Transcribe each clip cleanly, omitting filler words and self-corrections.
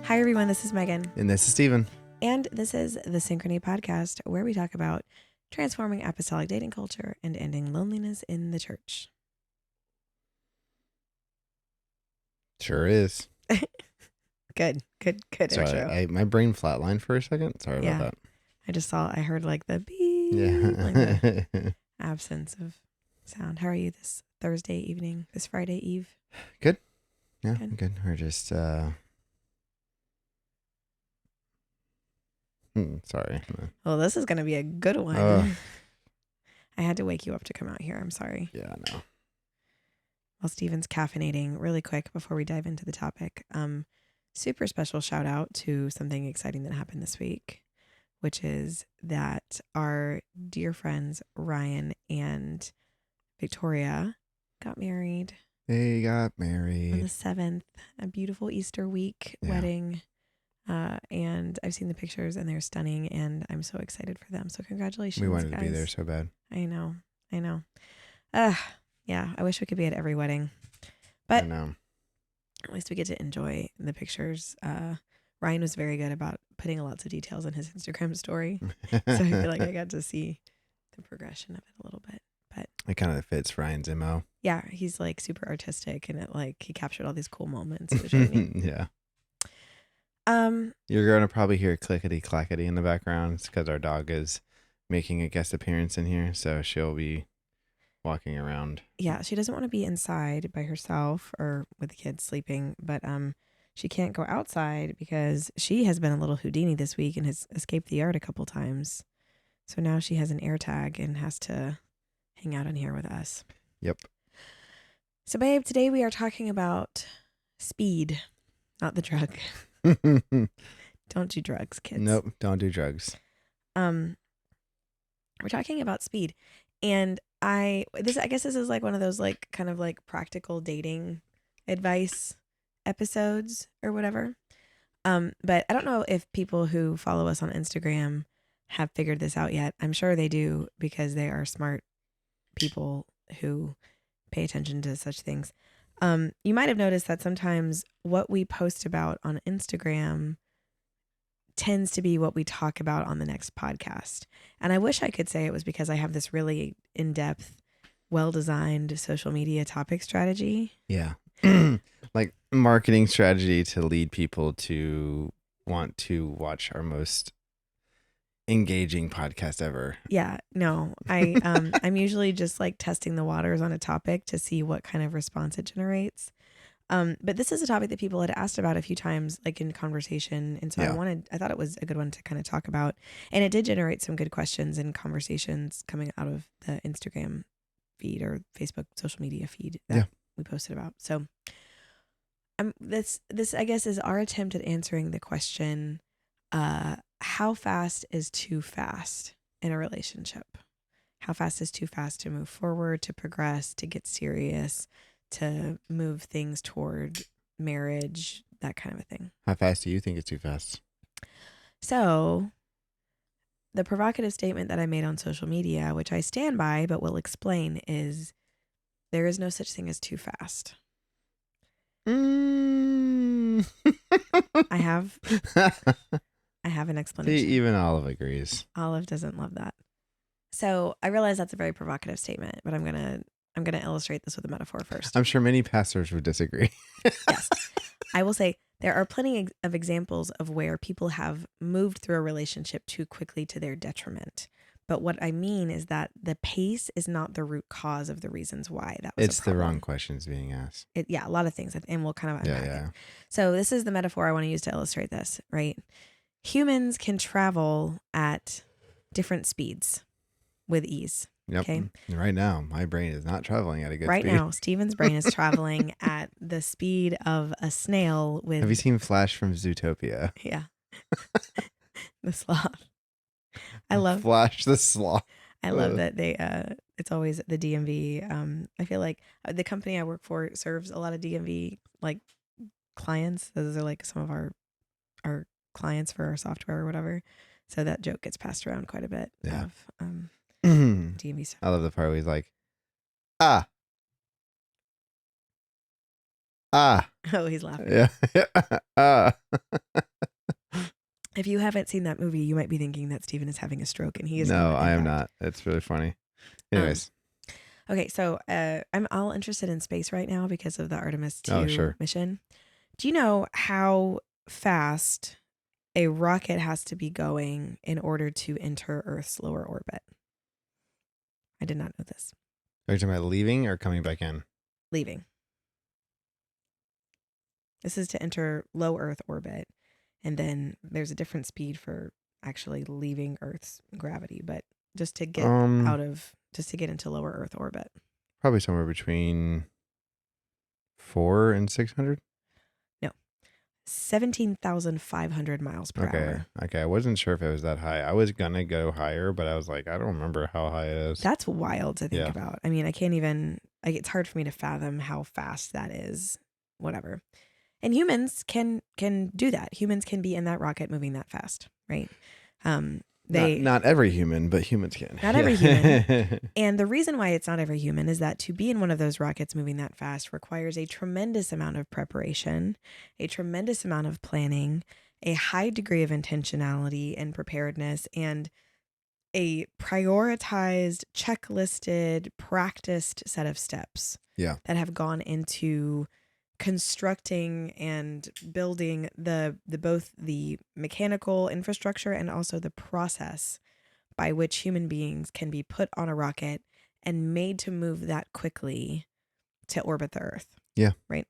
Hi, everyone. This is Megan. And this is Steven. And this is the Synchrony Podcast, where we talk about transforming apostolic dating culture and ending loneliness in the church. Sure is. Good Sorry, intro. my brain flatlined for a second. Sorry about that. I heard like the beep, like the absence of sound. How are you this Thursday evening, this Friday Eve? Good. Yeah, good. We're just, sorry. Well, this is going to be a good one. I had to wake you up to come out here. I'm sorry. Yeah, no. While Steven's caffeinating, really quick before we dive into the topic, super special shout out to something exciting that happened this week, which is that our dear friends Ryan and Victoria got married. They got married on the 7th, a beautiful Easter week wedding. And I've seen the pictures and they're stunning, and I'm so excited for them. So congratulations, We wanted guys. to be there so bad. I know. Yeah, I wish we could be at every wedding, but I know. At least we get to enjoy the pictures. Ryan was very good about putting lots of details in his Instagram story. So I feel like I got to see the progression of it a little bit. But it kind of fits Ryan's MO. Yeah, he's like super artistic, and he captured all these cool moments. It was really neat. Yeah. You're going to probably hear clickety clackety in the background. It's because our dog is making a guest appearance in here, so she'll be walking around. Yeah, she doesn't want to be inside by herself or with the kids sleeping, but she can't go outside because she has been a little Houdini this week and has escaped the yard a couple times. So now she has an air tag and has to hang out in here with us. Yep. So, babe, today we are talking about speed, not the drug. Don't do drugs, kids. Nope, don't do drugs. We're talking about speed, and I guess this is like one of those like kind of like practical dating advice episodes or whatever. But I don't know if people who follow us on Instagram have figured this out yet. I'm sure they do because they are smart people who pay attention to such things. You might have noticed that sometimes what we post about on Instagram tends to be what we talk about on the next podcast. And I wish I could say it was because I have this really in-depth, well-designed social media topic strategy. Yeah. Like marketing strategy to lead people to want to watch our most engaging podcast ever. Yeah, no, I'm usually just like testing the waters on a topic to see what kind of response it generates. But this is a topic that people had asked about a few times, like in conversation. And so I thought it was a good one to kind of talk about. And it did generate some good questions and conversations coming out of the Instagram feed or Facebook social media feed that we posted about. So this I guess is our attempt at answering the question, how fast is too fast in a relationship? How fast is too fast to move forward, to progress, to get serious, to move things toward marriage, that kind of a thing? How fast do you think it's too fast? So the provocative statement that I made on social media, which I stand by but will explain, is there is no such thing as too fast. I have an explanation. See, even Olive agrees. Olive doesn't love that. So I realize that's a very provocative statement, but I'm gonna illustrate this with a metaphor first. I'm sure many pastors would disagree. Yes. I will say there are plenty of examples of where people have moved through a relationship too quickly to their detriment. But what I mean is that the pace is not the root cause of the reasons why that was It's the wrong questions being asked. A lot of things, and we'll kind of unpack it. So this is the metaphor I want to use to illustrate this, right? Humans can travel at different speeds with ease. Yep. Okay. Right now, my brain is not traveling at a good speed. Right now, Steven's brain is traveling at the speed of a snail with... Have you seen Flash from Zootopia? Yeah. The sloth. I love... Flash the sloth. I love that they, it's always the DMV. I feel like the company I work for serves a lot of DMV like clients. Those are like some of our clients for our software or whatever. So that joke gets passed around quite a bit of DMV stuff. I love the part where he's like, Ah. Oh, he's laughing. Yeah. Ah. If you haven't seen that movie, you might be thinking that Steven is having a stroke, and he is No, not. I In am fact. not. It's really funny. Um, Anyways. okay, so I'm all interested in space right now because of the Artemis 2 Oh, sure. mission. Do you know how fast a rocket has to be going in order to enter Earth's lower orbit? I did not know this. Are you talking about leaving or coming back in? Leaving. This is to enter low Earth orbit, and then there's a different speed for actually leaving Earth's gravity, but just to get just to get into lower Earth orbit. Probably somewhere between 400 and 600. No, 17,500 miles per hour. Okay. I wasn't sure if it was that high. I was gonna go higher, but I was like, I don't remember how high it is. That's wild to think Yeah. about. I mean, I can't even. It's hard for me to fathom how fast that is. Whatever. And humans can do that. Humans can be in that rocket moving that fast, right? Not every human, but humans can. Not every human. And the reason why it's not every human is that to be in one of those rockets moving that fast requires a tremendous amount of preparation, a tremendous amount of planning, a high degree of intentionality and preparedness, and a prioritized, checklisted, practiced set of steps that have gone into constructing and building the both the mechanical infrastructure and also the process by which human beings can be put on a rocket and made to move that quickly to orbit the Earth. Yeah. Right.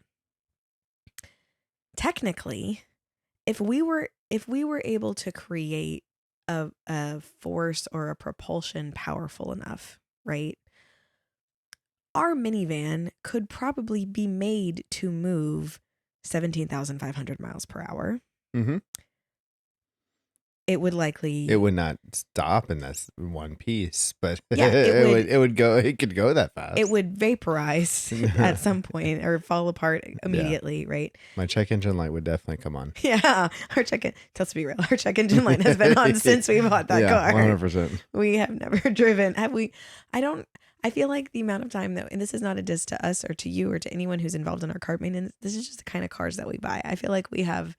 Technically, if we were able to create a force or a propulsion powerful enough, right? Our minivan could probably be made to move 17,500 miles per hour. Mm-hmm. It would likely. It would not stop in this one piece, but yeah, it would go. It could go that fast. It would vaporize at some point or fall apart immediately, right? My check engine light would definitely come on. Yeah, let's be real. Our check engine light has been on since we bought that car. 100%. We have never driven. Have we? I feel like the amount of time that, and this is not a diss to us or to you or to anyone who's involved in our car maintenance, this is just the kind of cars that we buy. I feel like we have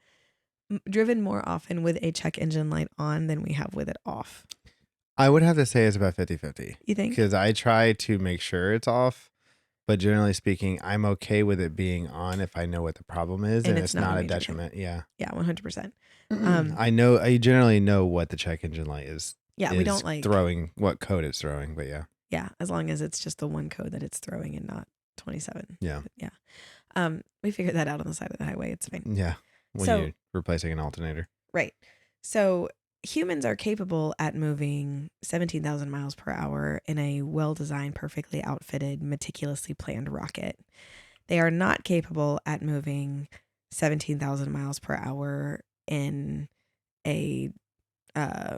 driven more often with a check engine light on than we have with it off. I would have to say it's about 50-50. You think? Because I try to make sure it's off, but generally speaking, I'm okay with it being on if I know what the problem is and it's not a detriment. Thing. Yeah. Yeah, 100%. I generally know what the check engine light is. Yeah, we don't like throwing what code it's throwing, but yeah. Yeah, as long as it's just the one code that it's throwing and not 27. Yeah. But yeah. We figured that out on the side of the highway. It's fine. Yeah. When you're replacing an alternator. Right. So humans are capable at moving 17,000 miles per hour in a well-designed, perfectly outfitted, meticulously planned rocket. They are not capable at moving 17,000 miles per hour in a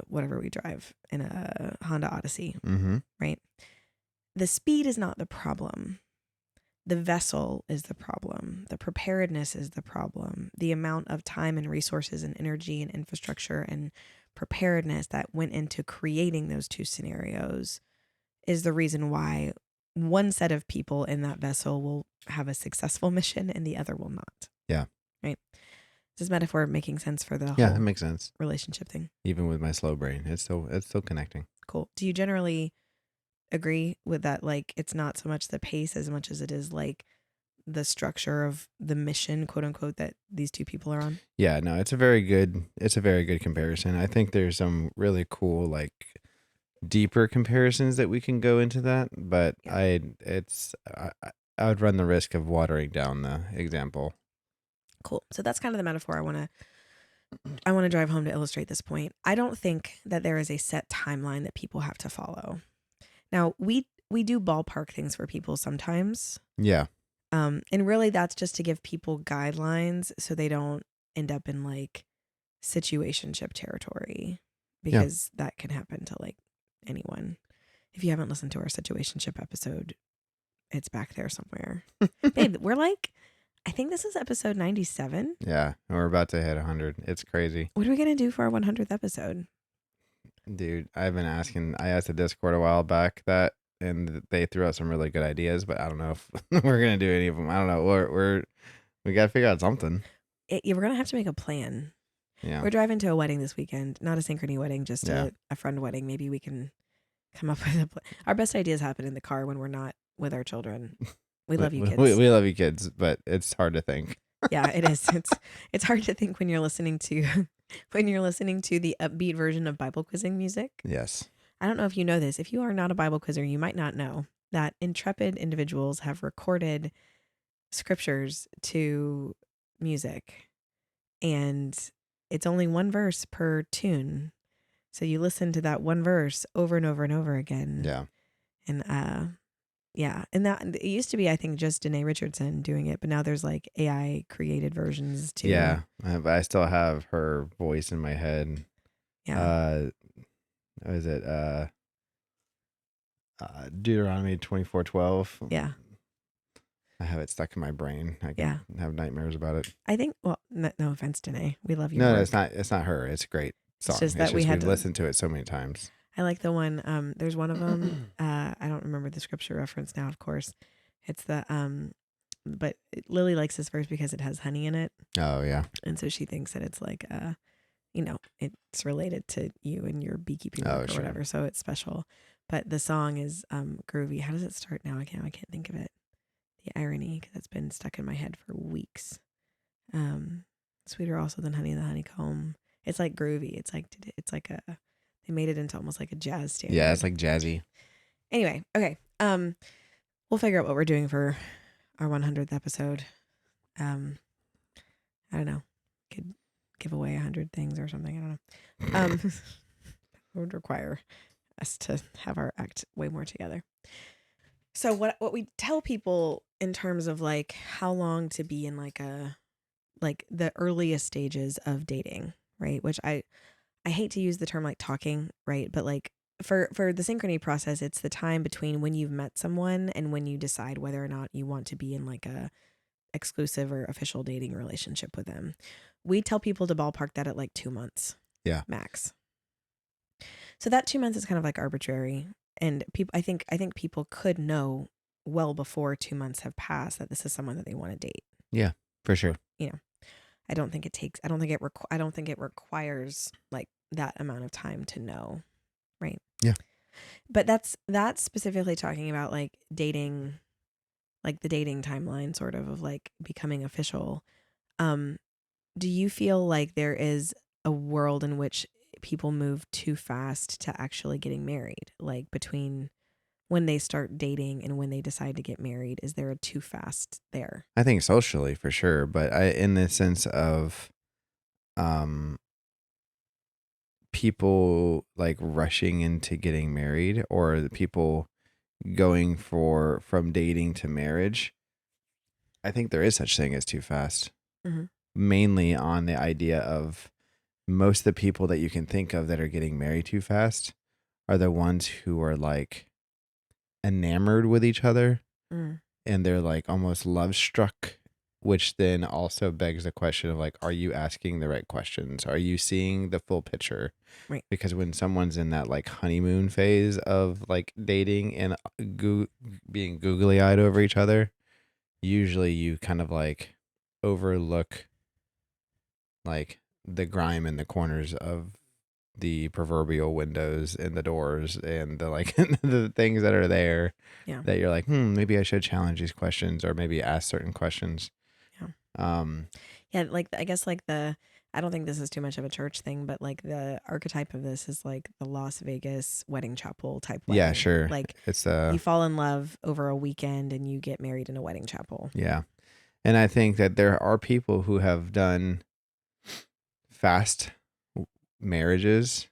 whatever we drive, in a Honda Odyssey. Mm-hmm. Right? The speed is not the problem. The vessel is the problem. The preparedness is the problem. The amount of time and resources and energy and infrastructure and preparedness that went into creating those two scenarios is the reason why one set of people in that vessel will have a successful mission and the other will not. Yeah. Right? Is this metaphor making sense for the whole that makes sense. Relationship thing? Even with my slow brain, it's still connecting. Cool. Do you generally agree with that? Like, it's not so much the pace as much as it is like the structure of the mission, quote unquote, that these two people are on? Yeah, no, it's a very good comparison. I think there's some really cool, like, deeper comparisons that we can go into that, but I would run the risk of watering down the example. Cool. So that's kind of the metaphor I want to drive home to illustrate this point. I don't think that there is a set timeline that people have to follow. Now, we do ballpark things for people sometimes. Yeah. And really that's just to give people guidelines so they don't end up in like situationship territory, because that can happen to like anyone. If you haven't listened to our situationship episode, it's back there somewhere. Babe, we're like, I think this is episode 97. Yeah, we're about to hit 100. It's crazy. What are we going to do for our 100th episode? Dude, I've been asking. I asked the Discord a while back that, and they threw out some really good ideas, but I don't know if we're gonna do any of them. I don't know. We got to figure out something. We're going to have to make a plan. Yeah. We're driving to a wedding this weekend, not a synchrony wedding, just Yeah. a friend wedding. Maybe we can come up with a plan. Our best ideas happen in the car when we're not with our children. We love you, kids. We love you, kids, but it's hard to think. Yeah, it is. It's hard to think when you're listening to the upbeat version of Bible quizzing music. Yes. I don't know if you know this. If you are not a Bible quizzer, you might not know that intrepid individuals have recorded scriptures to music, and it's only one verse per tune. So you listen to that one verse over and over and over again. Yeah. And yeah, and that it used to be, I think, just Danae Richardson doing it, but now there's like AI created versions too. Yeah, but I still have her voice in my head. Yeah. What is it? Deuteronomy 24:12. Yeah. I have it stuck in my brain. I Yeah. can have nightmares about it. I think. Well, no offense, Danae. We love your No, work. it's not. It's not her. It's a great song. It's just that we had we've listened to it so many times. I like the one. There's one of them. I don't remember the scripture reference now. Of course, it's the but Lily likes this verse because it has honey in it, Oh yeah. and so she thinks that it's like it's related to you and your beekeeping Oh, work or sure. whatever. So it's special. But the song is groovy. How does it start now? I can't think of it. The irony, because it's been stuck in my head for weeks. Sweeter also than honey in the honeycomb. It's like groovy. It's like they made it into almost like a jazz standard. Yeah, it's like jazzy. Anyway, okay. We'll figure out what we're doing for our 100th episode. I don't know. Could give away 100 things or something. I don't know. It would require us to have our act way more together. So what we tell people in terms of like how long to be in like the earliest stages of dating, right? Which I hate to use the term like talking, right? But like for the synchrony process, it's the time between when you've met someone and when you decide whether or not you want to be in like a exclusive or official dating relationship with them. We tell people to ballpark that at like 2 months. Yeah. Max. So that 2 months is kind of like arbitrary. And people, I think people could know well before 2 months have passed that this is someone that they want to date. Yeah, for sure. I don't think it requires like that amount of time to know, right? Yeah. But that's specifically talking about like dating, like the dating timeline sort of like becoming official. Do you feel like there is a world in which people move too fast to actually getting married? Like between when they start dating and when they decide to get married, is there a too fast there? I think socially for sure, but in the sense of people like rushing into getting married, or the people going from dating to marriage, I think there is such thing as too fast. Mm-hmm. Mainly on the idea of most of the people that you can think of that are getting married too fast are the ones who are like enamored with each other, and they're like almost love struck, which then also begs the question of like, are you asking the right questions? Are you seeing the full picture? Right. Because when someone's in that like honeymoon phase of like dating and being googly eyed over each other, usually you kind of like overlook like the grime in the corners of the proverbial windows and the doors and the like the things that are there. Yeah. That you're like, maybe I should challenge these questions or maybe ask certain questions. Yeah. Yeah, like I guess like I don't think this is too much of a church thing, but like the archetype of this is like the Las Vegas wedding chapel type wedding. Yeah, sure. Like it's you fall in love over a weekend and you get married in a wedding chapel. Yeah. And I think that there are people who have done fast marriages,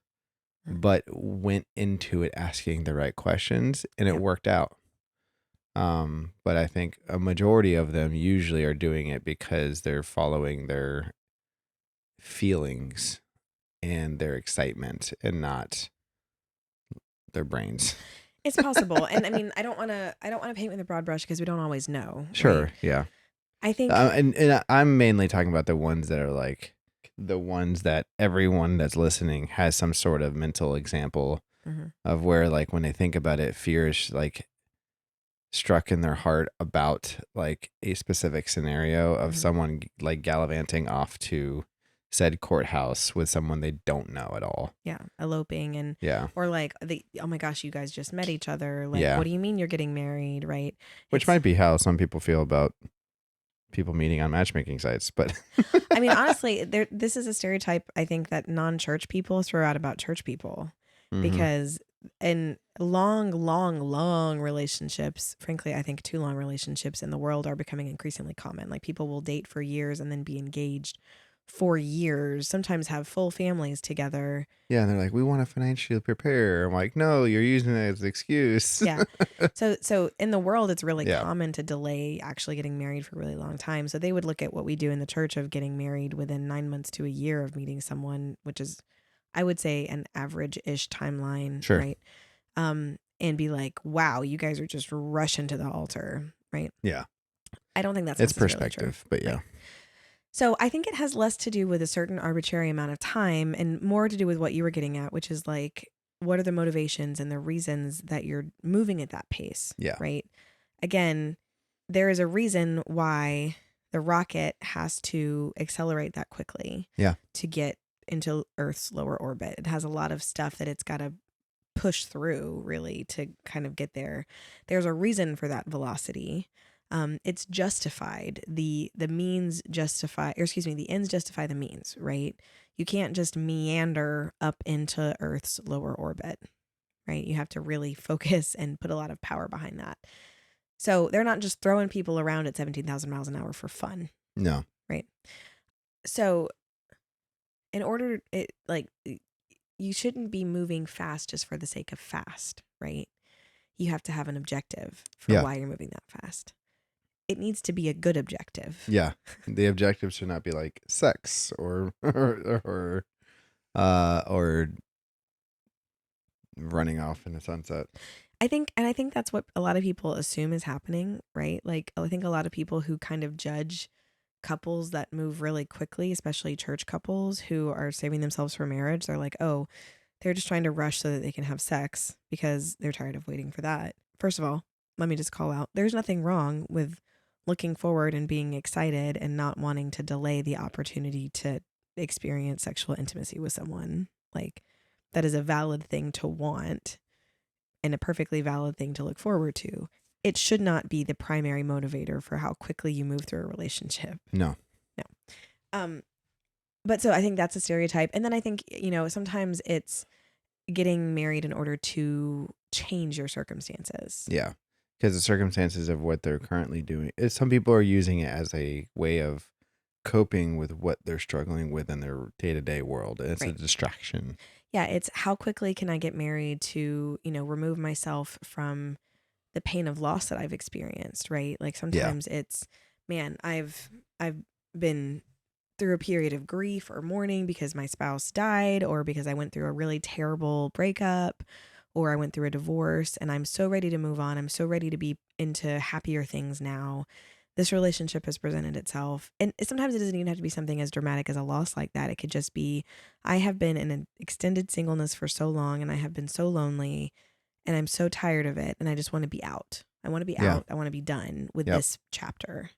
but went into it asking the right questions and it worked out. But I think a majority of them usually are doing it because they're following their feelings and their excitement and not their brains. It's possible. And I mean, I don't want to paint with a broad brush because we don't always know. Sure. Right? Yeah. I think, and I'm mainly talking about the ones that are like the ones that everyone that's listening has some sort of mental example of where, like, when they think about it, fear is like struck in their heart about like a specific scenario of Mhm. someone like gallivanting off to said courthouse with someone they don't know at all. Yeah, eloping and Yeah. or like oh my gosh, you guys just met each other. Like, Yeah. what do you mean you're getting married, right? Which It's might be how some people feel about people meeting on matchmaking sites, but I mean, honestly, this is a stereotype I think that non-church people throw out about church people mhm. because in long relationships, frankly, I think too long relationships in the world are becoming increasingly common. Like people will date for years and then be engaged for years, sometimes have full families together. Yeah, and they're like, "We want to financially prepare." I'm like, "No, you're using it as an excuse." Yeah. So in the world, it's really Yeah. common to delay actually getting married for a really long time. So they would look at what we do in the church of getting married within 9 months to a year of meeting someone, which is, I would say, an average-ish timeline, Sure. right? And be like, wow, you guys are just rushing to the altar, right? Yeah. I don't think that's It's necessarily true. perspective, but yeah. Right. So I think it has less to do with a certain arbitrary amount of time and more to do with what you were getting at, which is like, what are the motivations and the reasons that you're moving at that pace, Yeah. right? Again, there is a reason why the rocket has to accelerate that quickly Yeah. to get into Earth's lower orbit. It has a lot of stuff that it's got to push through really to kind of get there. There's a reason for that velocity. It's justified. The means justify, or excuse me, the ends justify the means, right? You can't just meander up into Earth's lower orbit, right? You have to really focus and put a lot of power behind that. So they're not just throwing people around at 17,000 miles an hour for fun, No. right? So in order, it like you shouldn't be moving fast just for the sake of fast, right? You have to have an objective for Yeah. why you're moving that fast. It needs to be a good objective. Yeah. The objective should not be like sex or or running off in the sunset. I think that's what a lot of people assume is happening, right? Like I think a lot of people who kind of judge couples that move really quickly, especially church couples who are saving themselves for marriage, they're like, "Oh, they're just trying to rush so that they can have sex because they're tired of waiting for that." First of all, let me just call out, there's nothing wrong with looking forward and being excited and not wanting to delay the opportunity to experience sexual intimacy with someone. Like that is a valid thing to want and a perfectly valid thing to look forward to. It should not be the primary motivator for how quickly you move through a relationship. No. No. Um, but so I think that's a stereotype. And then I think, sometimes it's getting married in order to change your circumstances. Yeah. Because the circumstances of what they're currently doing, some people are using it as a way of coping with what they're struggling with in their day-to-day world. It's a Right. distraction. Yeah. It's how quickly can I get married to, remove myself from the pain of loss that I've experienced, right? Like Yeah. sometimes it's, man, I've been through a period of grief or mourning because my spouse died or because I went through a really terrible breakup or I went through a divorce and I'm so ready to move on. I'm so ready to be into happier things now. This relationship has presented itself. And sometimes it doesn't even have to be something as dramatic as a loss like that. It could just be, I have been in an extended singleness for so long and I have been so lonely and I'm so tired of it and I just want to be out. I want to be Yeah. out. I want to be done with Yep. this chapter.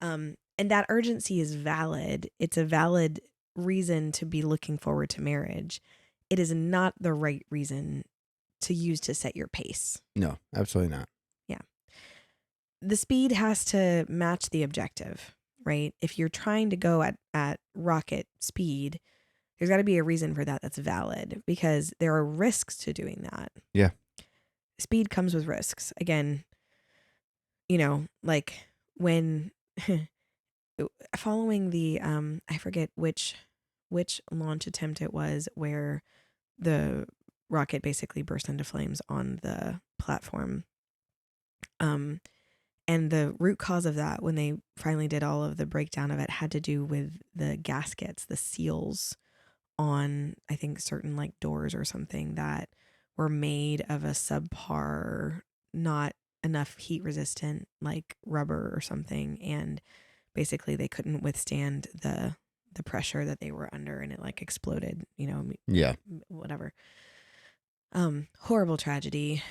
And that urgency is valid. It's a valid reason to be looking forward to marriage. It is not the right reason to use to set your pace. No, absolutely not. Yeah. The speed has to match the objective, right? If you're trying to go at rocket speed, there's got to be a reason for that that's valid because there are risks to doing that. Yeah. Speed comes with risks. Again, like when following the I forget which launch attempt it was where the rocket basically burst into flames on the platform. And the root cause of that, when they finally did all of the breakdown of it, had to do with the gaskets, the seals on, I think, certain like doors or something that were made of a subpar, not enough heat resistant, like rubber or something. And basically they couldn't withstand the pressure that they were under and it like exploded, Yeah. whatever. Horrible tragedy.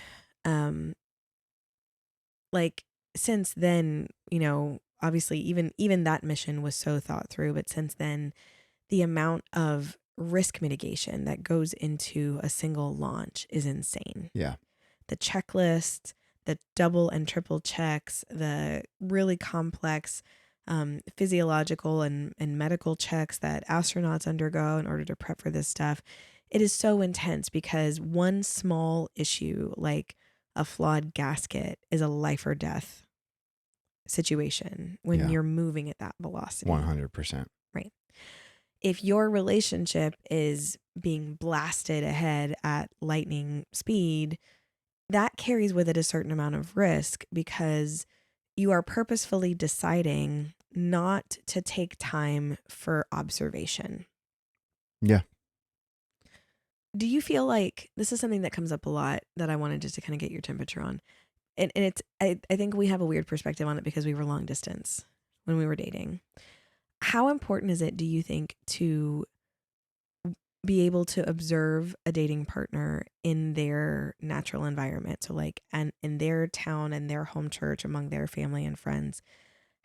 Um, like since then, obviously even that mission was so thought through, but since then the amount of risk mitigation that goes into a single launch is insane. Yeah. The checklist, the double and triple checks, the really complex physiological and medical checks that astronauts undergo in order to prep for this stuff. It is so intense because one small issue like a flawed gasket is a life or death situation when Yeah. you're moving at that velocity. 100%. Right. If your relationship is being blasted ahead at lightning speed, that carries with it a certain amount of risk because you are purposefully deciding not to take time for observation. Yeah. Do you feel like this is something that comes up a lot that I wanted just to kind of get your temperature on? And I think we have a weird perspective on it because we were long distance when we were dating. How important is it, do you think, to be able to observe a dating partner in their natural environment? So like, and in their town and their home church among their family and friends.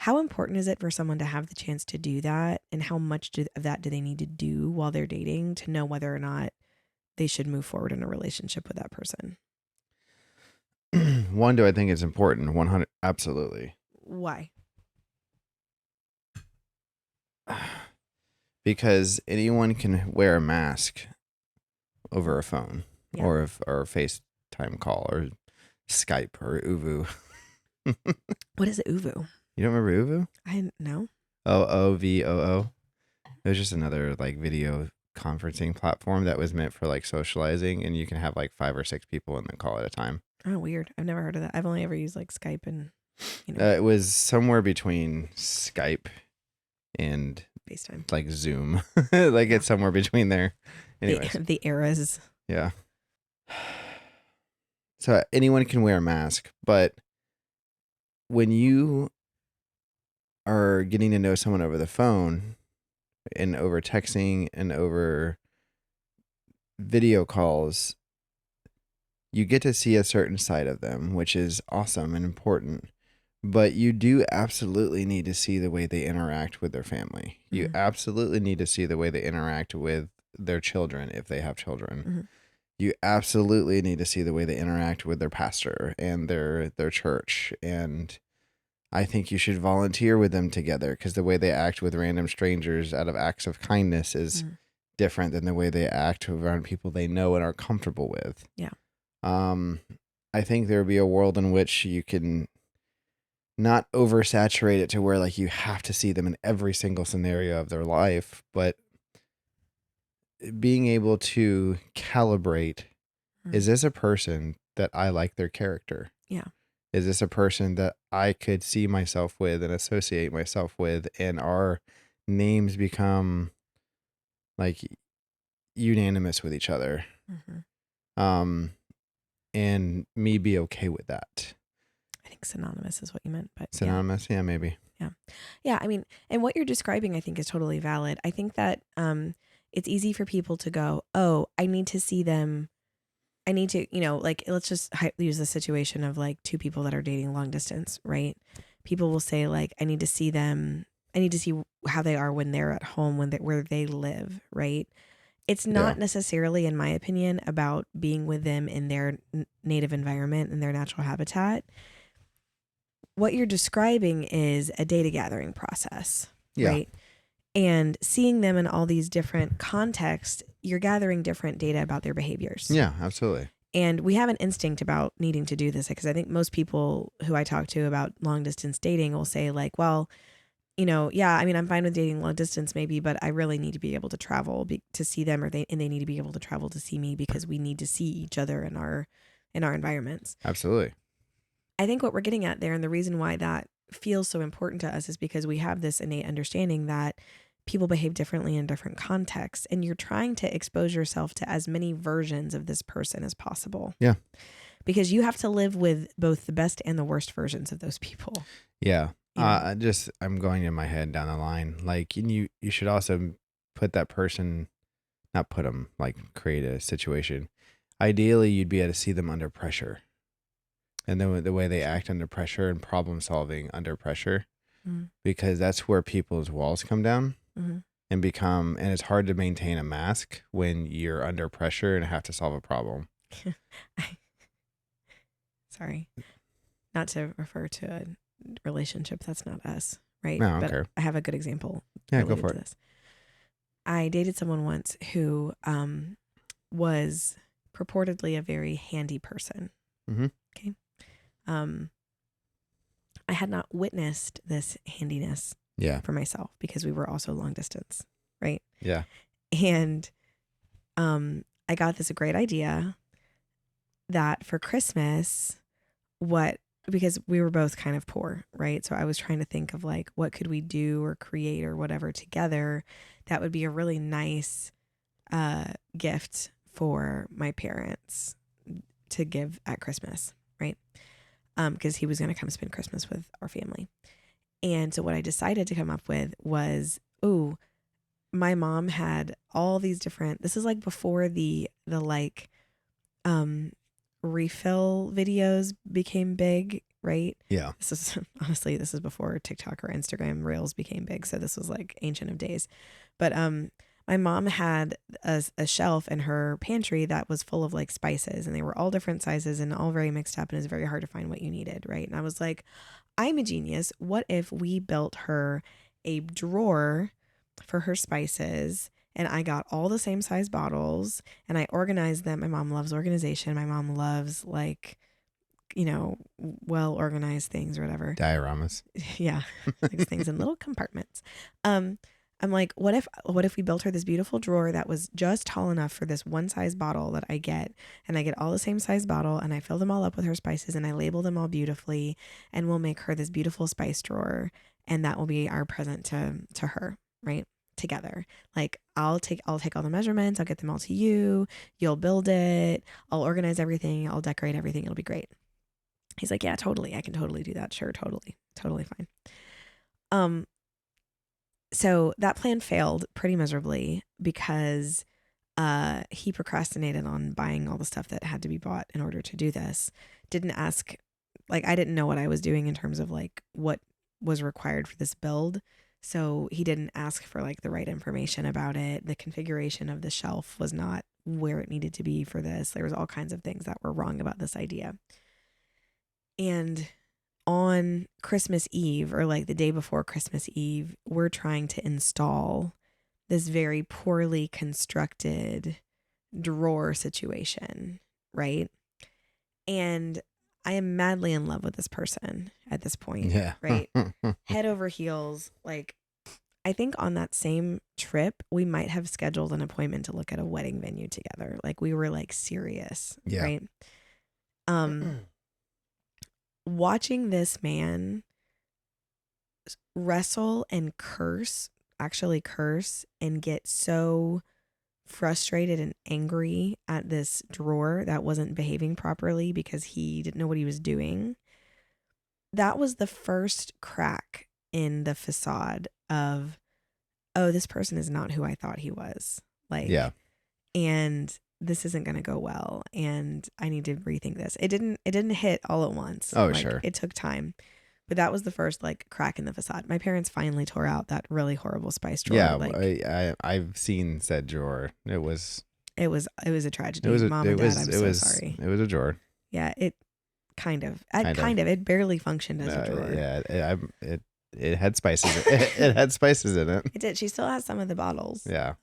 How important is it for someone to have the chance to do that? And how much of that do they need to do while they're dating to know whether or not they should move forward in a relationship with that person? One, do I think it's important? 100, absolutely. Why? Because anyone can wear a mask over a phone Yeah. or a FaceTime call or Skype or Uvu. What is Uvu? You don't remember Uvu? I didn't know. OOVOO. It was just another like video conferencing platform that was meant for like socializing, and you can have like 5 or 6 people in the call at a time. Oh, weird. I've never heard of that. I've only ever used like Skype and, It was somewhere between Skype and FaceTime. like Zoom. Like it's somewhere between there. Anyways. The eras. Yeah. So anyone can wear a mask, but when you are getting to know someone over the phone and over texting and over video calls, you get to see a certain side of them, which is awesome and important. But you do absolutely need to see the way they interact with their family. You Mm-hmm. absolutely need to see the way they interact with their children if they have children. Mm-hmm. You absolutely need to see the way they interact with their pastor and their church. And I think you should volunteer with them together because the way they act with random strangers out of acts of kindness is different than the way they act around people they know and are comfortable with. Yeah. I think there would be a world in which you can not oversaturate it to where like you have to see them in every single scenario of their life, but being able to calibrate, is this a person that I like their character? Yeah. Is this a person that I could see myself with and associate myself with, and our names become like unanimous with each other? And me be okay with that. I think synonymous is what you meant, but synonymous, yeah, maybe. Yeah. I mean, and what you're describing, I think, is totally valid. I think that it's easy for people to go, oh, I need to see them. I need to, like, let's just use the situation of like 2 people that are dating long distance, right? People will say like, I need to see them. I need to see how they are when they're at home, where they live, right? It's not necessarily, in my opinion, about being with them in their native environment and their natural habitat. What you're describing is a data gathering process, right? And seeing them in all these different contexts, you're gathering different data about their behaviors. Yeah, absolutely. And we have an instinct about needing to do this because I think most people who I talk to about long distance dating will say like, well, yeah, I mean, I'm fine with dating long distance maybe, but I really need to be able to travel to see them, and they need to be able to travel to see me because we need to see each other in our environments. Absolutely. I think what we're getting at there, and the reason why that feels so important to us, is because we have this innate understanding that people behave differently in different contexts, and you're trying to expose yourself to as many versions of this person as possible. Yeah. Because you have to live with both the best and the worst versions of those people. Yeah. I'm going in my head down the line. Like, you should also put that person, not put them, like create a situation. Ideally, you'd be able to see them under pressure. and the way they act under pressure and problem solving under pressure, Mm-hmm. because that's where people's walls come down Mm-hmm. and it's hard to maintain a mask when you're under pressure and have to solve a problem. Sorry, not to refer to a relationship that's not us, right? No, But okay. I have a good example Yeah, go related for to it. this. I dated someone once who was purportedly a very handy person. Mm-hmm. Okay. I had not witnessed this handiness Yeah. for myself because we were also long distance, right? Yeah. And I got this great idea that for Christmas, because we were both kind of poor, right? So I was trying to think of like, what could we do or create or whatever together that would be a really nice gift for my parents to give at Christmas, right? Because he was going to come spend Christmas with our family. And so what I decided to come up with was, my mom had all these different, this is like before the like refill videos became big, right? Yeah. This is honestly, this is before TikTok or Instagram Reels became big. So this was like ancient of days. But my mom had a shelf in her pantry that was full of like spices, and they were all different sizes and all very mixed up, and it was very hard to find what you needed, right? And I was like, I'm a genius. What if we built her a drawer for her spices, and I got all the same size bottles and I organized them. My mom loves organization. My mom loves like, well organized things or whatever. Dioramas. Yeah. Like things in little compartments. I'm like, what if we built her this beautiful drawer that was just tall enough for this one size bottle that I get, and I get all the same size bottle, and I fill them all up with her spices, and I label them all beautifully, and we'll make her this beautiful spice drawer, and that will be our present to her, right? Together. Like I'll take all the measurements, I'll get them all to you, you'll build it, I'll organize everything, I'll decorate everything, it'll be great. He's like, yeah, totally, I can totally do that. Sure, totally fine. So that plan failed pretty miserably because he procrastinated on buying all the stuff that had to be bought in order to do this. Didn't ask, like, I didn't know what I was doing in terms of like what was required for this build. So he didn't ask for like the right information about it. The configuration of the shelf was not where it needed to be for this. There was all kinds of things that were wrong about this idea. And on Christmas Eve, or like the day before Christmas Eve, we're trying to install this very poorly constructed drawer situation, right? And I am madly in love with this person at this point, Yeah. right? Head over heels. Like, I think on that same trip, we might have scheduled an appointment to look at a wedding venue together. Like, we were like serious, Yeah. right? Watching this man wrestle and actually curse and get so frustrated and angry at this drawer that wasn't behaving properly because he didn't know what he was doing. That was the first crack in the facade of, oh, this person is not who I thought he was. Like, Yeah. And this isn't going to go well, and I need to rethink this. It didn't hit all at once. Oh, like, sure. It took time. But that was the first like crack in the facade. My parents finally tore out that really horrible spice drawer. Yeah, like, I've seen said drawer. It was a tragedy. It was a, Mom it and Dad, was I'm it so was sorry. it was a drawer. Yeah, it kind of it barely functioned as a drawer. Yeah, it had spices. It had spices in it. It did. She still has some of the bottles. Yeah.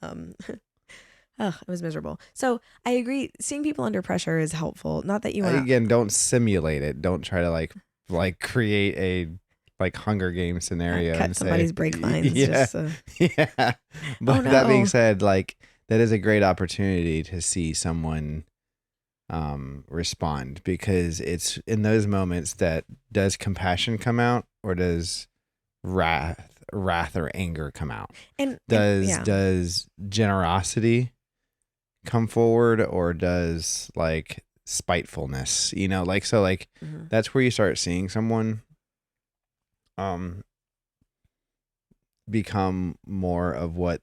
It was miserable. So I agree. Seeing people under pressure is helpful. Not that you want Again, don't simulate it. Don't try to like create a like Hunger Games scenario cut and somebody's say, brake lines. Yeah, Just, yeah. But no. that being said, like that is a great opportunity to see someone respond, because it's in those moments that does compassion come out, or does wrath or anger come out? And does generosity come forward, or does like spitefulness, mm-hmm. that's where you start seeing someone become more of what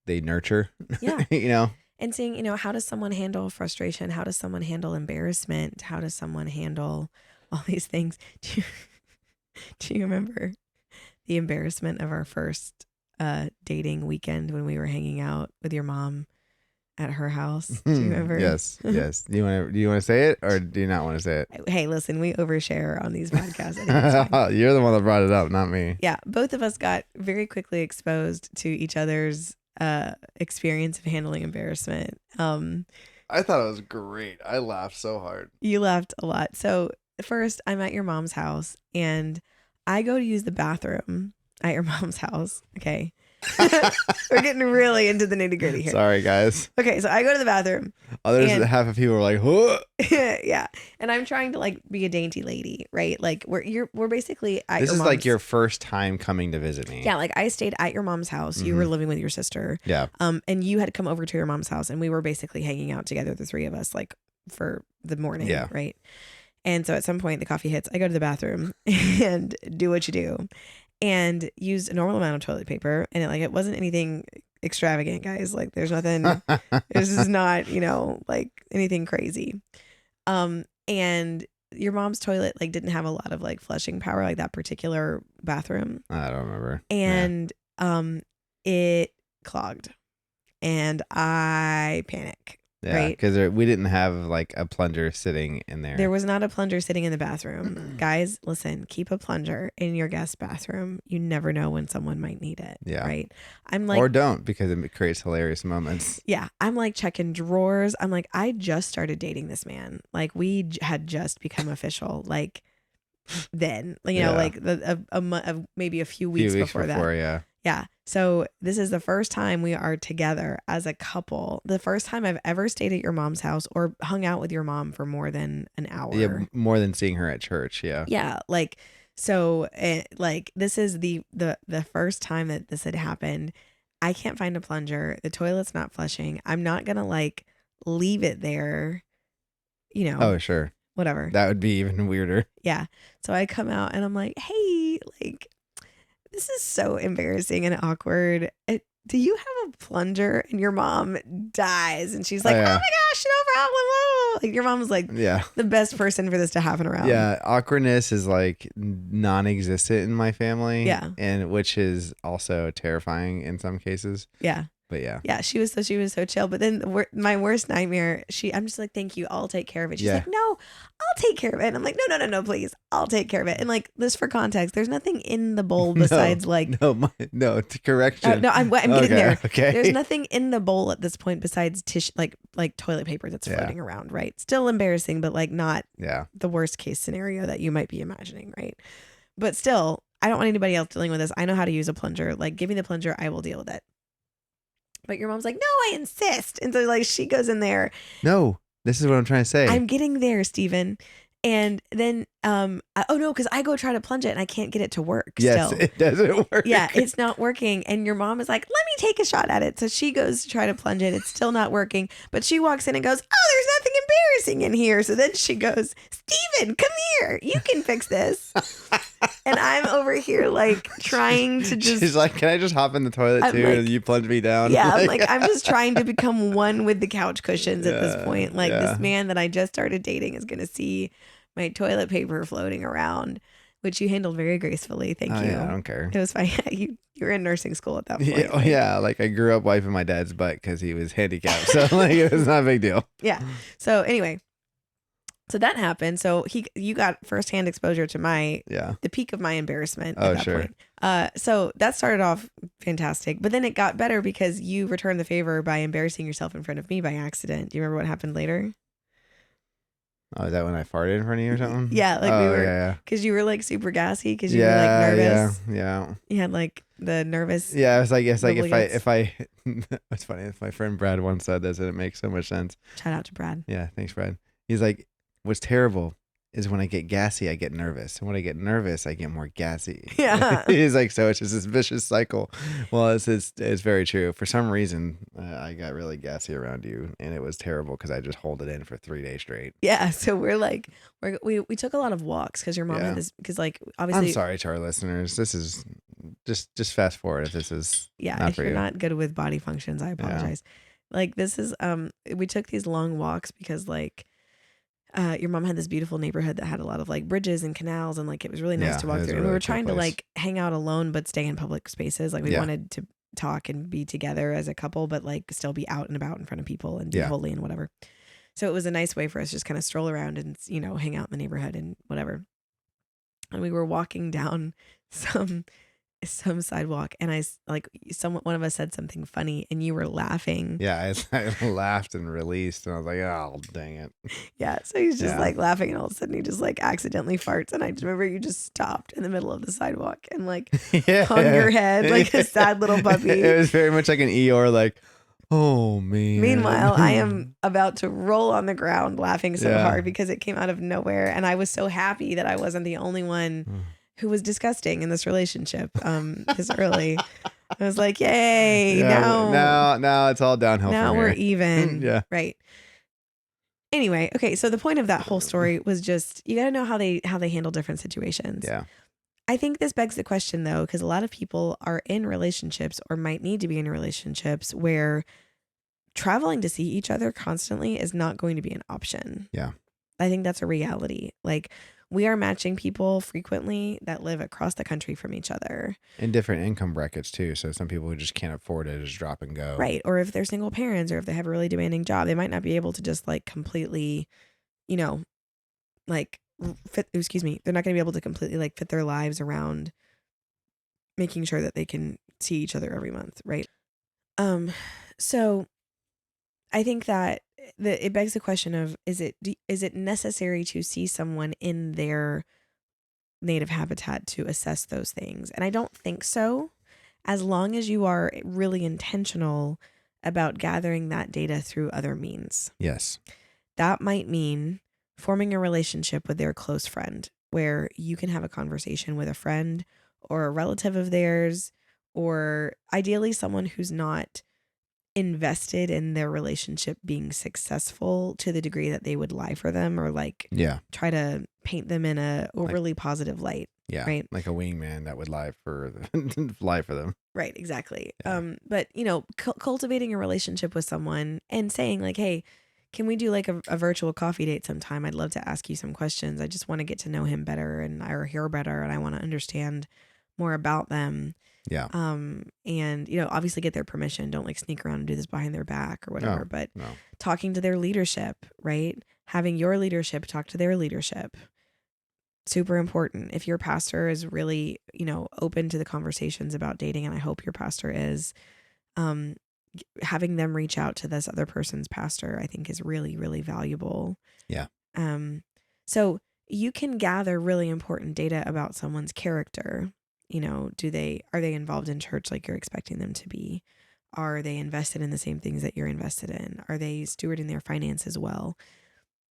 they nurture. Yeah. and seeing, how does someone handle frustration? How does someone handle embarrassment? How does someone handle all these things? Do you remember the embarrassment of our first dating weekend when we were hanging out with your mom at her house? Do you remember? Yes. Do you want to say it, or do you not want to say it? Hey, listen, we overshare on these podcasts. I think it's fine. You're the one that brought it up, not me. Yeah, both of us got very quickly exposed to each other's experience of handling embarrassment. I thought it was great. I laughed so hard. You laughed a lot. So first, I'm at your mom's house, and I go to use the bathroom at your mom's house. Okay. We're getting really into the nitty gritty here. Sorry, guys. Okay, so I go to the bathroom. Others, half of people are like, "Huh?" Yeah, and I'm trying to like be a dainty lady, right? Like we're basically at this your is mom's. like your first time coming to visit me. Yeah, like I stayed at your mom's house. You were living with your sister. Yeah. And you had come over to your mom's house, and we were basically hanging out together, the three of us, like for the morning. Yeah. Right. And so at some point the coffee hits. I go to the bathroom and do what you do, and use a normal amount of toilet paper. And it wasn't anything extravagant, guys. Like there's nothing. This is not like anything crazy. And your mom's toilet like didn't have a lot of like flushing power, like that particular bathroom. I don't remember. And it clogged, and I panic. Yeah, right? because we didn't have like a plunger sitting in there. There was not a plunger sitting in the bathroom. Guys, listen, keep a plunger in your guest bathroom. You never know when someone might need it. Yeah. Right. I'm like, or don't, because it creates hilarious moments. yeah. I'm like checking drawers. I'm like, I just started dating this man. Like we had just become official. Like then, like maybe a few weeks before that. Yeah. Yeah. So this is the first time we are together as a couple. The first time I've ever stayed at your mom's house or hung out with your mom for more than an hour. Yeah, more than seeing her at church. Yeah. Yeah. Like, so like this is the first time that this had happened. I can't find a plunger. The toilet's not flushing. I'm not going to like leave it there, Oh, sure. Whatever. That would be even weirder. Yeah. So I come out and I'm like, hey, like, this is so embarrassing and awkward. Do you have a plunger? And your mom dies. And she's like, oh my gosh, no problem. Whoa. Like your mom's like the best person for this to happen around. Yeah. Awkwardness is like non-existent in my family. Yeah. And which is also terrifying in some cases. Yeah. But yeah. Yeah, she was so chill. But then my worst nightmare, I'm just like, thank you, I'll take care of it. She's like, no, I'll take care of it. And I'm like, no, please, I'll take care of it. And like this for context, there's nothing in the bowl besides no, correction. No, I'm getting there. Okay. There's nothing in the bowl at this point besides tissue, like toilet paper that's floating around, right? Still embarrassing, but like not the worst case scenario that you might be imagining, right? But still, I don't want anybody else dealing with this. I know how to use a plunger. Like, give me the plunger, I will deal with it. But your mom's like, no, I insist. And so like she goes in there. No, this is what I'm trying to say. I'm getting there, Stephen. And then, oh no, because I go try to plunge it and I can't get it to work. Yes, still. it doesn't work. Yeah, it's not working. And your mom is like, let me take a shot at it. So she goes to try to plunge it. It's still not working. But she walks in and goes, oh, there's nothing embarrassing in here. So then she goes, Stephen, come here. You can fix this. And I'm over here like trying to just. She's like, can I just hop in the toilet too? And you plunge me down. Yeah, I'm just trying to become one with the couch cushions at this point. Like this man that I just started dating is going to see my toilet paper floating around, which you handled very gracefully. Thank you. Yeah, I don't care. It was fine. You were in nursing school at that point. Yeah, like I grew up wiping my dad's butt because he was handicapped. So like it was not a big deal. Yeah. So anyway. So that happened. So you got firsthand exposure to the peak of my embarrassment at that point. So that started off fantastic, but then it got better because you returned the favor by embarrassing yourself in front of me by accident. Do you remember what happened later? Oh, is that when I farted in front of you or something? Yeah, like we were, because you were like super gassy because you were like nervous. Yeah. You had like the nervous. Yeah, it's like if I it's funny. If my friend Brad once said this, and it makes so much sense. Shout out to Brad. Yeah, thanks, Brad. He's like, what's terrible is when I get gassy, I get nervous. And when I get nervous, I get more gassy. Yeah. He's like, so it's just this vicious cycle. Well, it's very true. For some reason, I got really gassy around you, and it was terrible because I just hold it in for 3 days straight. Yeah. So we took a lot of walks because your mom had this, because like obviously. I'm sorry to our listeners. This is just fast forward if this is not if you're not good with body functions, I apologize. Like this is we took these long walks because like your mom had this beautiful neighborhood that had a lot of like bridges and canals and like it was really nice Yeah, to it walk was through. a And we really were cool trying to place. like hang out alone but stay in public spaces. Like we Yeah. wanted to talk and be together as a couple, but like still be out and about in front of people and be Yeah. holy and whatever. So it was a nice way for us to just kind of stroll around and, hang out in the neighborhood and whatever. And we were walking down some sidewalk and one of us said something funny and you were laughing. Yeah, I laughed and released, and I was like, "Oh, dang it!" Yeah, so he's just Yeah. like laughing, and all of a sudden he just like accidentally farts, and I just remember you just stopped in the middle of the sidewalk and like hung your head like a sad little puppy. It was very much like an Eeyore, like, "Oh man." Meanwhile, I am about to roll on the ground laughing so Yeah. hard because it came out of nowhere, and I was so happy that I wasn't the only one who was disgusting in this relationship this early. I was like, yay, Yeah, now it's all downhill now from we're here. even. Yeah. Right. Anyway, okay, so the point of that whole story was just you got to know how they handle different situations. Yeah. I think this begs the question though, because a lot of people are in relationships or might need to be in relationships where traveling to see each other constantly is not going to be an option. Yeah. I think that's a reality. Like we are matching people frequently that live across the country from each other. In different income brackets too. So some people who just can't afford it just drop and go. Right. Or if they're single parents or if they have a really demanding job, they might not be able to just like completely, like they're not going to be able to completely like fit their lives around making sure that they can see each other every month. Right. So I think that it begs the question of is it necessary to see someone in their native habitat to assess those things? And I don't think so, as long as you are really intentional about gathering that data through other means. Yes. That might mean forming a relationship with their close friend where you can have a conversation with a friend or a relative of theirs, or ideally someone who's not invested in their relationship being successful to the degree that they would lie for them or like try to paint them in a overly positive light. Yeah. Right. Like a wingman that would lie for them. Right. Exactly. Yeah. But cultivating a relationship with someone and saying like, hey, can we do like a virtual coffee date sometime? I'd love to ask you some questions. I just want to get to know him better and or her better. And I want to understand more about them. Yeah. And obviously get their permission. Don't like sneak around and do this behind their back or whatever, but No. talking to their leadership, right? Having your leadership talk to their leadership. Super important. If your pastor is really, open to the conversations about dating, and I hope your pastor is, having them reach out to this other person's pastor, I think is really, really valuable. Yeah. So you can gather really important data about someone's character. Are they involved in church like you're expecting them to be? Are they invested in the same things that you're invested in? Are they stewarding their finances well?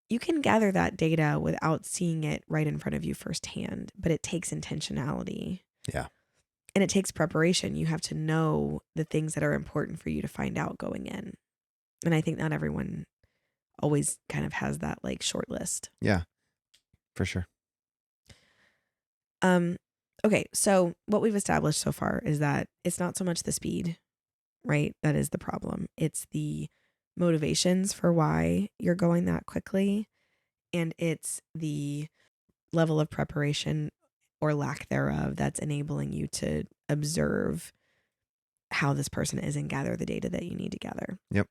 You can gather that data without seeing it right in front of you firsthand, but it takes intentionality. Yeah. And it takes preparation. You have to know the things that are important for you to find out going in. And I think not everyone always kind of has that like short list. Yeah, for sure. Okay, so what we've established so far is that it's not so much the speed, right? That is the problem. It's the motivations for why you're going that quickly. And it's the level of preparation or lack thereof that's enabling you to observe how this person is and gather the data that you need to gather. Yep.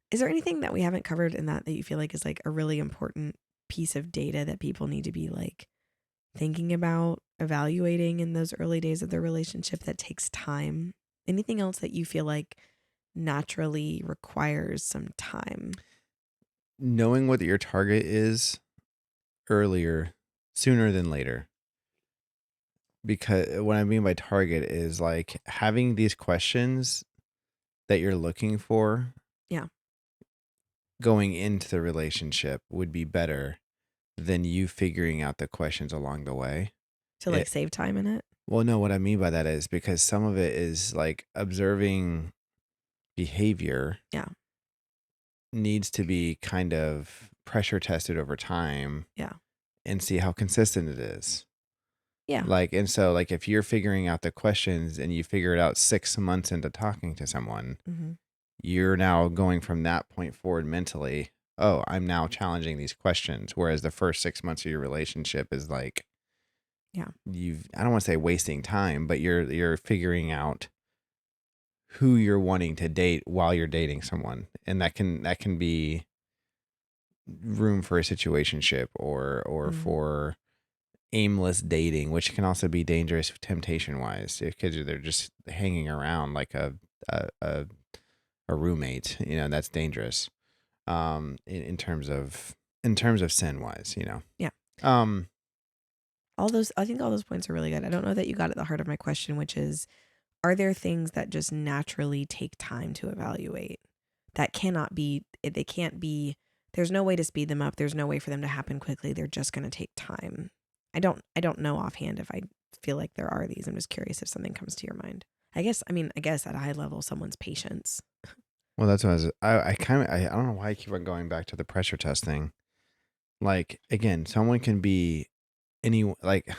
Is there anything that we haven't covered in that you feel like is like a really important piece of data that people need to be like thinking about, evaluating in those early days of their relationship that takes time? Anything else that you feel like naturally requires some time? Knowing what your target is earlier, sooner than later. Because what I mean by target is like having these questions that you're looking for. Yeah. Going into the relationship would be better than you figuring out the questions along the way. To like save time in it? Well, no, what I mean by that is because some of it is like observing behavior. Yeah. Needs to be kind of pressure tested over time. Yeah. And see how consistent it is. Yeah. Like, and so like if you're figuring out the questions and you figure it out 6 months into talking to someone, you're now going from that point forward mentally. Oh, I'm now challenging these questions. Whereas the first 6 months of your relationship is like, Yeah. I don't want to say wasting time, but you're figuring out who you're wanting to date while you're dating someone. And that can be room for a situationship or Mm. for aimless dating, which can also be dangerous temptation wise because they're just hanging around like a, a, a roommate, that's dangerous. In terms of sin wise, Yeah. Um, I think all those points are really good. I don't know that you got at the heart of my question, which is, are there things that just naturally take time to evaluate that cannot be, they can't be, there's no way to speed them up. There's no way for them to happen quickly. They're just going to take time. I don't know offhand if I feel like there are these. I'm just curious if something comes to your mind. I guess at a high level, someone's patience. well, that's what I don't know why I keep on going back to the pressure test thing. Like, again, someone can be like,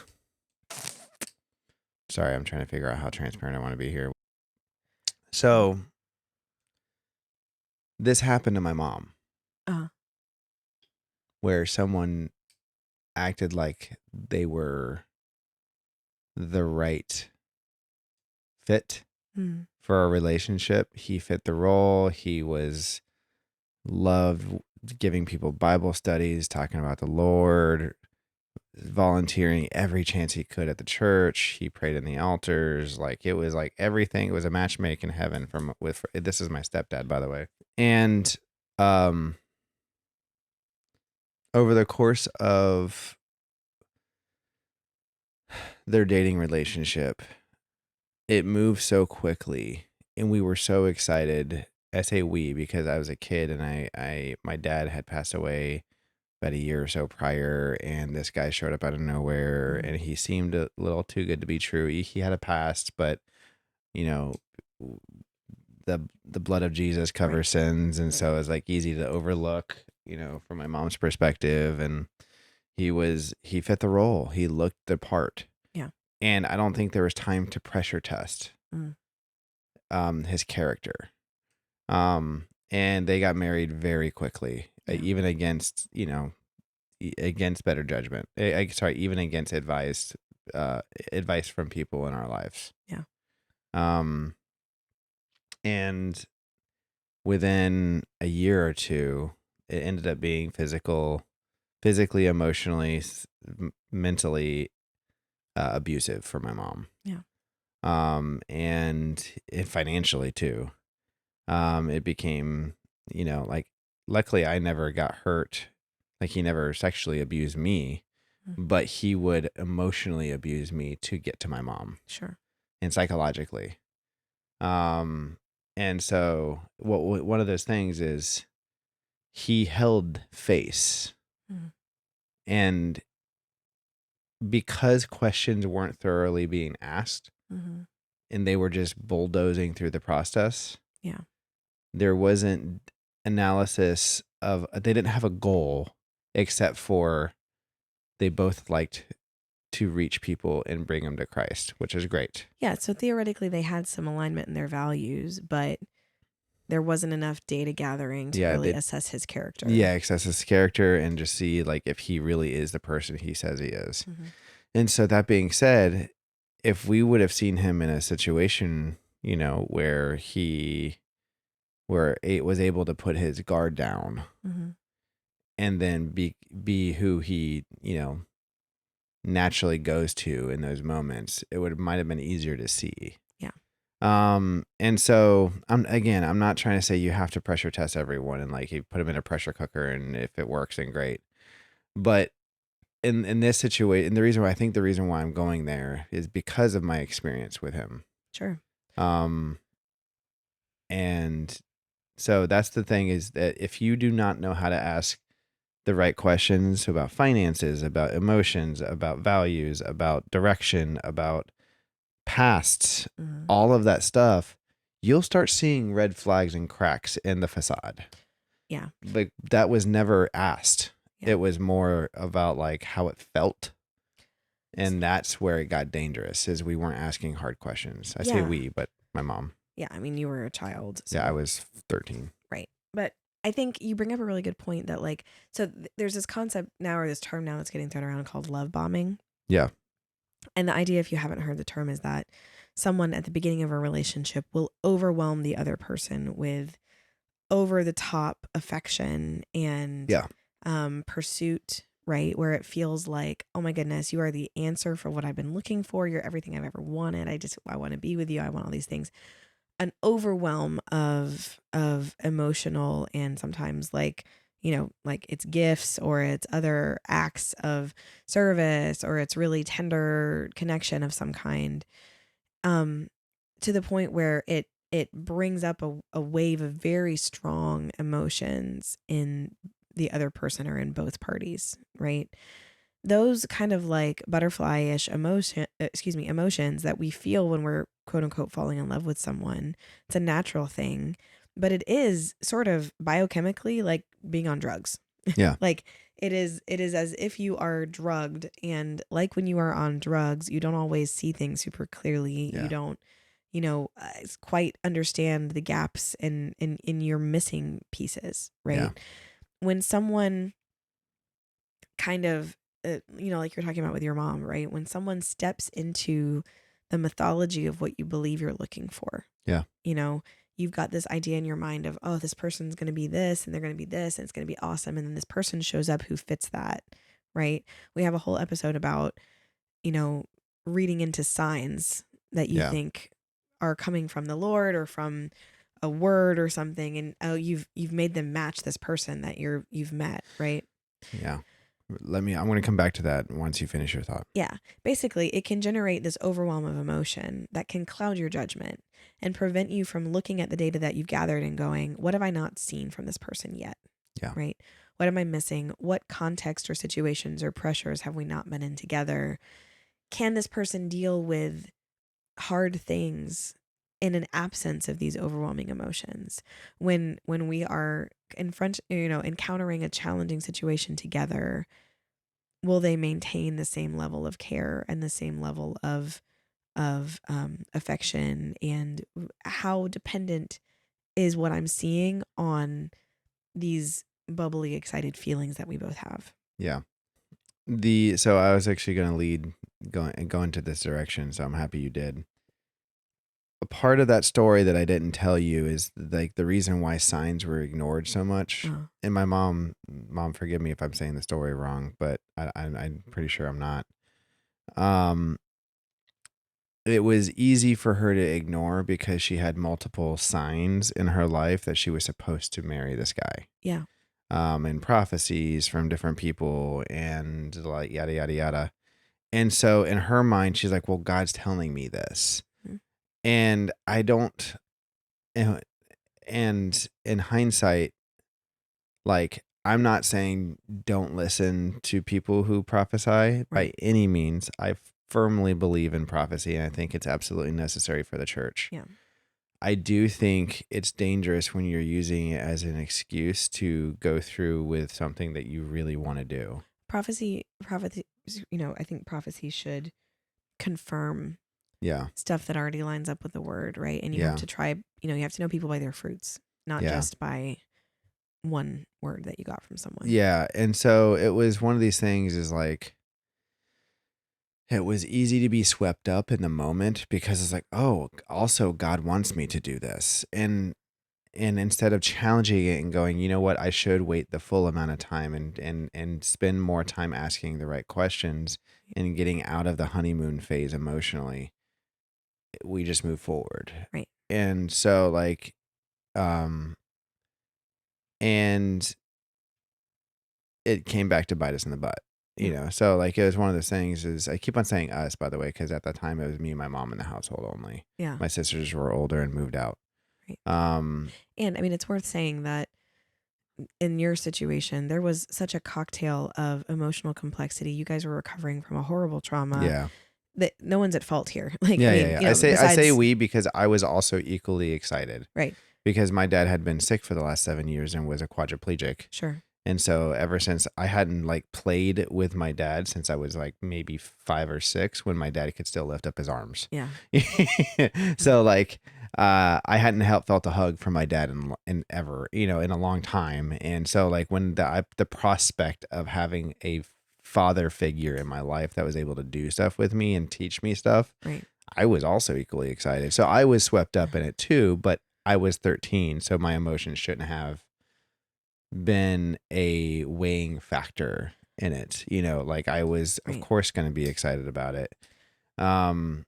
sorry, I'm trying to figure out how transparent I want to be here. So this happened to my mom Uh, where someone acted like they were the right fit mm, for a relationship. He fit the role. He was loved giving people Bible studies, talking about the Lord, volunteering every chance he could at the church. He prayed in the altars. Like, it was like everything. It was a match made in heaven this is my stepdad, by the way. And um over the course of their dating relationship, it moved so quickly and we were so excited. I say we because I was a kid and my dad had passed away about a year or so prior, and this guy showed up out of nowhere mm, and he seemed a little too good to be true. He had a past, but you know, the blood of Jesus right. covers sins, and Right. so it's like easy to overlook, from my mom's perspective. And he fit the role. He looked the part. Yeah. And I don't think there was time to pressure test Mm, his character. And they got married very quickly, yeah. even against, against better judgment. Sorry, even against advice from people in our lives. Yeah. Um, and within a year or two, it ended up being physically, emotionally, mentally abusive for my mom. Yeah. And financially too. It became, like, luckily I never got hurt. Like, he never sexually abused me, Mm, but he would emotionally abuse me to get to my mom sure. and psychologically. Um, and so one of those things is he held face, Mm, and because questions weren't thoroughly being asked mm-hmm. and they were just bulldozing through the process, Yeah. there wasn't analysis of, they didn't have a goal except for they both liked to reach people and bring them to Christ, which is great. Yeah. So theoretically, they had some alignment in their values, but there wasn't enough data gathering to Yeah, really they assess his character. yeah, access his character and just see like if he really is the person he says he is. Mm-hmm. And so that being said, if we would have seen him in a situation, where it was able to put his guard down Mm-hmm. and then be who he, naturally goes to in those moments, it might have been easier to see. Yeah. And so I'm not trying to say you have to pressure test everyone and like you put them in a pressure cooker and if it works, then great. But in this situation, the reason why I'm going there is because of my experience with him. Sure. Um, and so that's the thing, is that if you do not know how to ask the right questions about finances, about emotions, about values, about direction, about pasts, Mm-hmm. all of that stuff, you'll start seeing red flags and cracks in the facade. Yeah. Like, that was never asked. Yeah. It was more about like how it felt. And that's where it got dangerous, is we weren't asking hard questions. I say Yeah. we, but my mom. Yeah, I mean, you were a child, Yeah, I so was 13. right. But I think you bring up a really good point that like, so there's this concept now or this term now that's getting thrown around called love bombing. Yeah. And the idea, if you haven't heard the term, is that someone at the beginning of a relationship will overwhelm the other person with over the top affection and Yeah. pursuit, right? Where it feels like, oh my goodness, you are the answer for what I've been looking for. You're everything I've ever wanted. I want to be with you. I want all these things. An overwhelm of emotional and sometimes like, like it's gifts or it's other acts of service or it's really tender connection of some kind, um to the point where it brings up a wave of very strong emotions in the other person or in both parties, right? Those kind of like butterfly-ish emotions that we feel when we're quote unquote falling in love with someone. It's a natural thing, but it is sort of biochemically like being on drugs. Yeah. Like it is as if you are drugged, and like when you are on drugs, you don't always see things super clearly. You Yeah. don't, quite understand the gaps in your missing pieces, Yeah. right? When someone kind of like you're talking about with your mom, right? When someone steps into the mythology of what you believe you're looking for, Yeah. you've got this idea in your mind of, oh, this person's going to be this and they're going to be this and it's going to be awesome, and then this person shows up who fits that, right? We have a whole episode about, reading into signs that you Yeah. think are coming from the Lord or from a word or something, and oh, you've made them match this person that you've met, right? Yeah. I'm going to come back to that once you finish your thought. Yeah. Basically, it can generate this overwhelm of emotion that can cloud your judgment and prevent you from looking at the data that you've gathered and going, what have I not seen from this person yet? Yeah. Right? What am I missing? What context or situations or pressures have we not been in together? Can this person deal with hard things in an absence of these overwhelming emotions? When we are in front, encountering a challenging situation together, will they maintain the same level of care and the same level of affection? And how dependent is what I'm seeing on these bubbly, excited feelings that we both have? Yeah. So I was actually going to go into this direction, so I'm happy you did. A part of that story that I didn't tell you is like the reason why signs were ignored so much. Oh, And my mom, forgive me if I'm saying the story wrong, but I'm pretty sure I'm not. Um, it was easy for her to ignore because she had multiple signs in her life that she was supposed to marry this guy. yeah. And prophecies from different people and like yada yada yada. And so in her mind, she's like, "Well, God's telling me this," Mm. and I don't. And in hindsight, like I'm not saying don't listen to people who prophesy by Right. any means. I firmly believe in prophecy, and I think it's absolutely necessary for the church. Yeah. I do think it's dangerous when you're using it as an excuse to go through with something that you really want to do. Prophecy, I think prophecy should confirm Yeah. stuff that already lines up with the word, right? And you have Yeah. to try, you have to know people by their fruits, not Yeah. just by one word that you got from someone. Yeah. And so it was one of these things is like, it was easy to be swept up in the moment because it's like, oh, also God wants me to do this. And instead of challenging it and going, you know what, I should wait the full amount of time and spend more time asking the right questions and getting out of the honeymoon phase emotionally, we just move forward. Right. And so like and it came back to bite us in the butt. Yeah. So like it was one of those things is I keep on saying us, by the way, because at that time it was me and my mom in the household only. Yeah. My sisters were older and moved out. Right. Um, And I mean, it's worth saying that in your situation, there was such a cocktail of emotional complexity. You guys were recovering from a horrible trauma yeah. that no one's at fault here. Like, Yeah, I yeah, mean, yeah. I say besides, we because I was also equally excited right. because my dad had been sick for the last 7 years and was a quadriplegic. Sure. And so ever since I hadn't like played with my dad since I was like maybe 5 or 6 when my dad could still lift up his arms. Yeah. So like I hadn't felt a hug from my dad in ever, in a long time. And so like when the prospect of having a father figure in my life that was able to do stuff with me and teach me stuff, Right. I was also equally excited. So I was swept up in it too, but I was 13, so my emotions shouldn't have been a weighing factor in it. Like I was of Right. course going to be excited about it. Um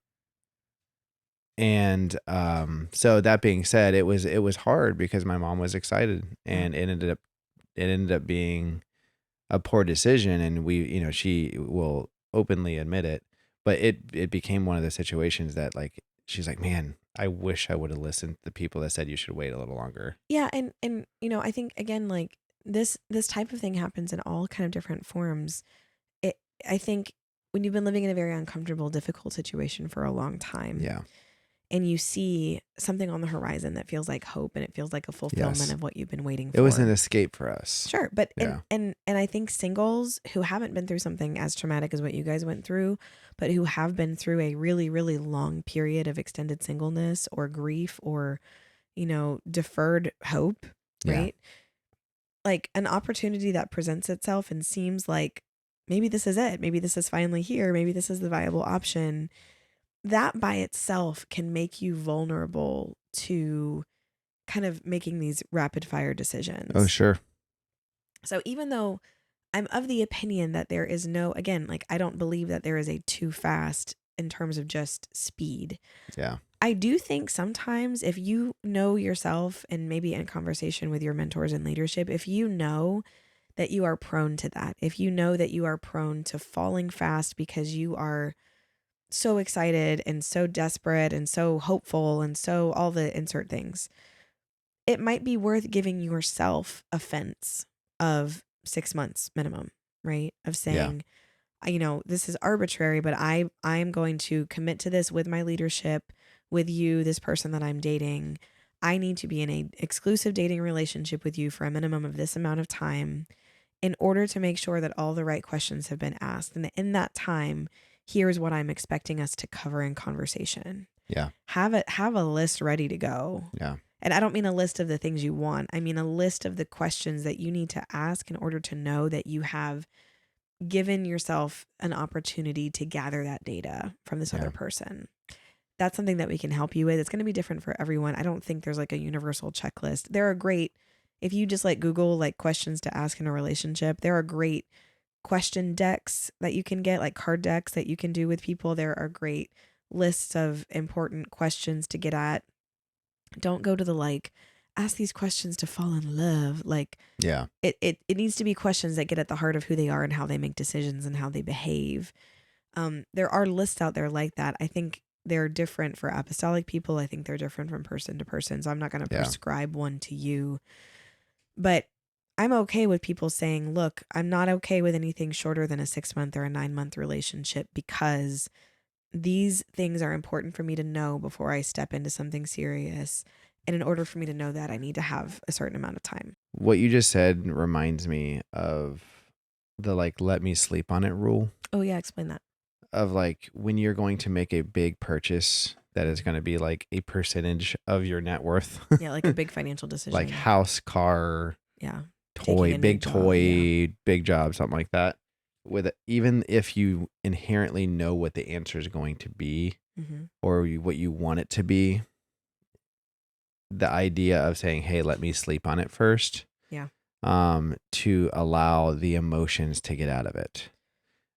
so that being said, it was hard because my mom was excited Yeah. and it ended up being a poor decision, and she will openly admit it, but it became one of the situations that like she's like, "Man, I wish I would have listened to the people that said you should wait a little longer." Yeah, and I think again, like this type of thing happens in all kind of different forms. It I think when you've been living in a very uncomfortable, difficult situation for a long time, Yeah. and you see something on the horizon that feels like hope and it feels like a fulfillment Yes. of what you've been waiting It was an for. escape for us. Sure, but Yeah. and I think singles who haven't been through something as traumatic as what you guys went through, but who have been through a really, really long period of extended singleness or grief or, deferred hope, Yeah. right? Like an opportunity that presents itself and seems like maybe this is it. Maybe this is finally here. Maybe this is the viable option. That by itself can make you vulnerable to kind of making these rapid fire Oh, decisions. sure. So even though I'm of the opinion that there is no, again, like I don't believe that there is a too fast in terms of just speed. Yeah. I do think sometimes if you know yourself and maybe in conversation with your mentors in leadership, if you know that you are prone to that, if you know that you are prone to falling fast because you are so excited and so desperate and so hopeful and so all the insert things, it might be worth giving yourself a fence of 6 months minimum, right? Of Yeah. saying, this is arbitrary, but I'm going to commit to this with my leadership, with you, this person that I'm dating. I need to be in a exclusive dating relationship with you for a minimum of this amount of time in order to make sure that all the right questions have been asked. And in that time, here's what I'm expecting us to cover in conversation. Yeah. Have a list ready to go. Yeah. And I don't mean a list of the things you want. I mean a list of the questions that you need to ask in order to know that you have given yourself an opportunity to gather that data from this Yeah. other person. That's something that we can help you with. It's going to be different for everyone. I don't think there's like a universal checklist. There are great, if you just like Google like questions to ask in a relationship, there are great question decks that you can get, like card decks that you can do with people. There are great lists of important questions to get at. Don't go to the like, ask these questions to fall in love. Like Yeah. it needs to be questions that get at the heart of who they are and how they make decisions and how they behave. There are lists out there like that. I think they're different for apostolic people. I think they're different from person to person. So I'm not going to Yeah. prescribe one to you. But I'm okay with people saying, look, I'm not okay with anything shorter than a 6 month or a 9 month relationship because these things are important for me to know before I step into something serious. And in order for me to know that, I need to have a certain amount of time. What you just said reminds me of the like let me sleep on it rule Oh, yeah. Explain that. of like when you're going to make a big purchase that is going to be like a percentage of your net worth. Yeah. Like a big financial Like decision. house, car, Yeah. Taking toy, a new big job. Yeah. toy, big job, something like that. With it, even if you inherently know what the answer is going to be Mm-hmm. or what you want it to be, the idea of saying, "Hey, let me sleep on it first," Yeah. to allow the emotions to get out of it,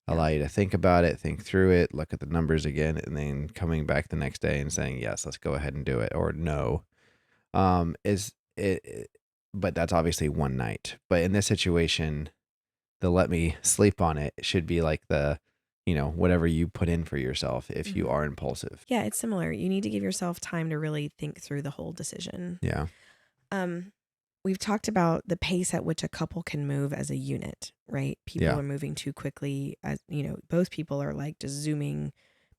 Yeah. allow you to think about it, think through it, look at the numbers again, and then coming back the next day and saying, "Yes, let's go ahead and do it," or "No," is it. But that's obviously one night. But in this situation, the let me sleep on it should be like the, whatever you put in for yourself if you Mm-hmm. are impulsive. Yeah. It's similar. You need to give yourself time to really think through the whole decision. Yeah. Um, we've talked about the pace at which a couple can move as a unit, right? People Yeah. are moving too quickly. As both people are like just zooming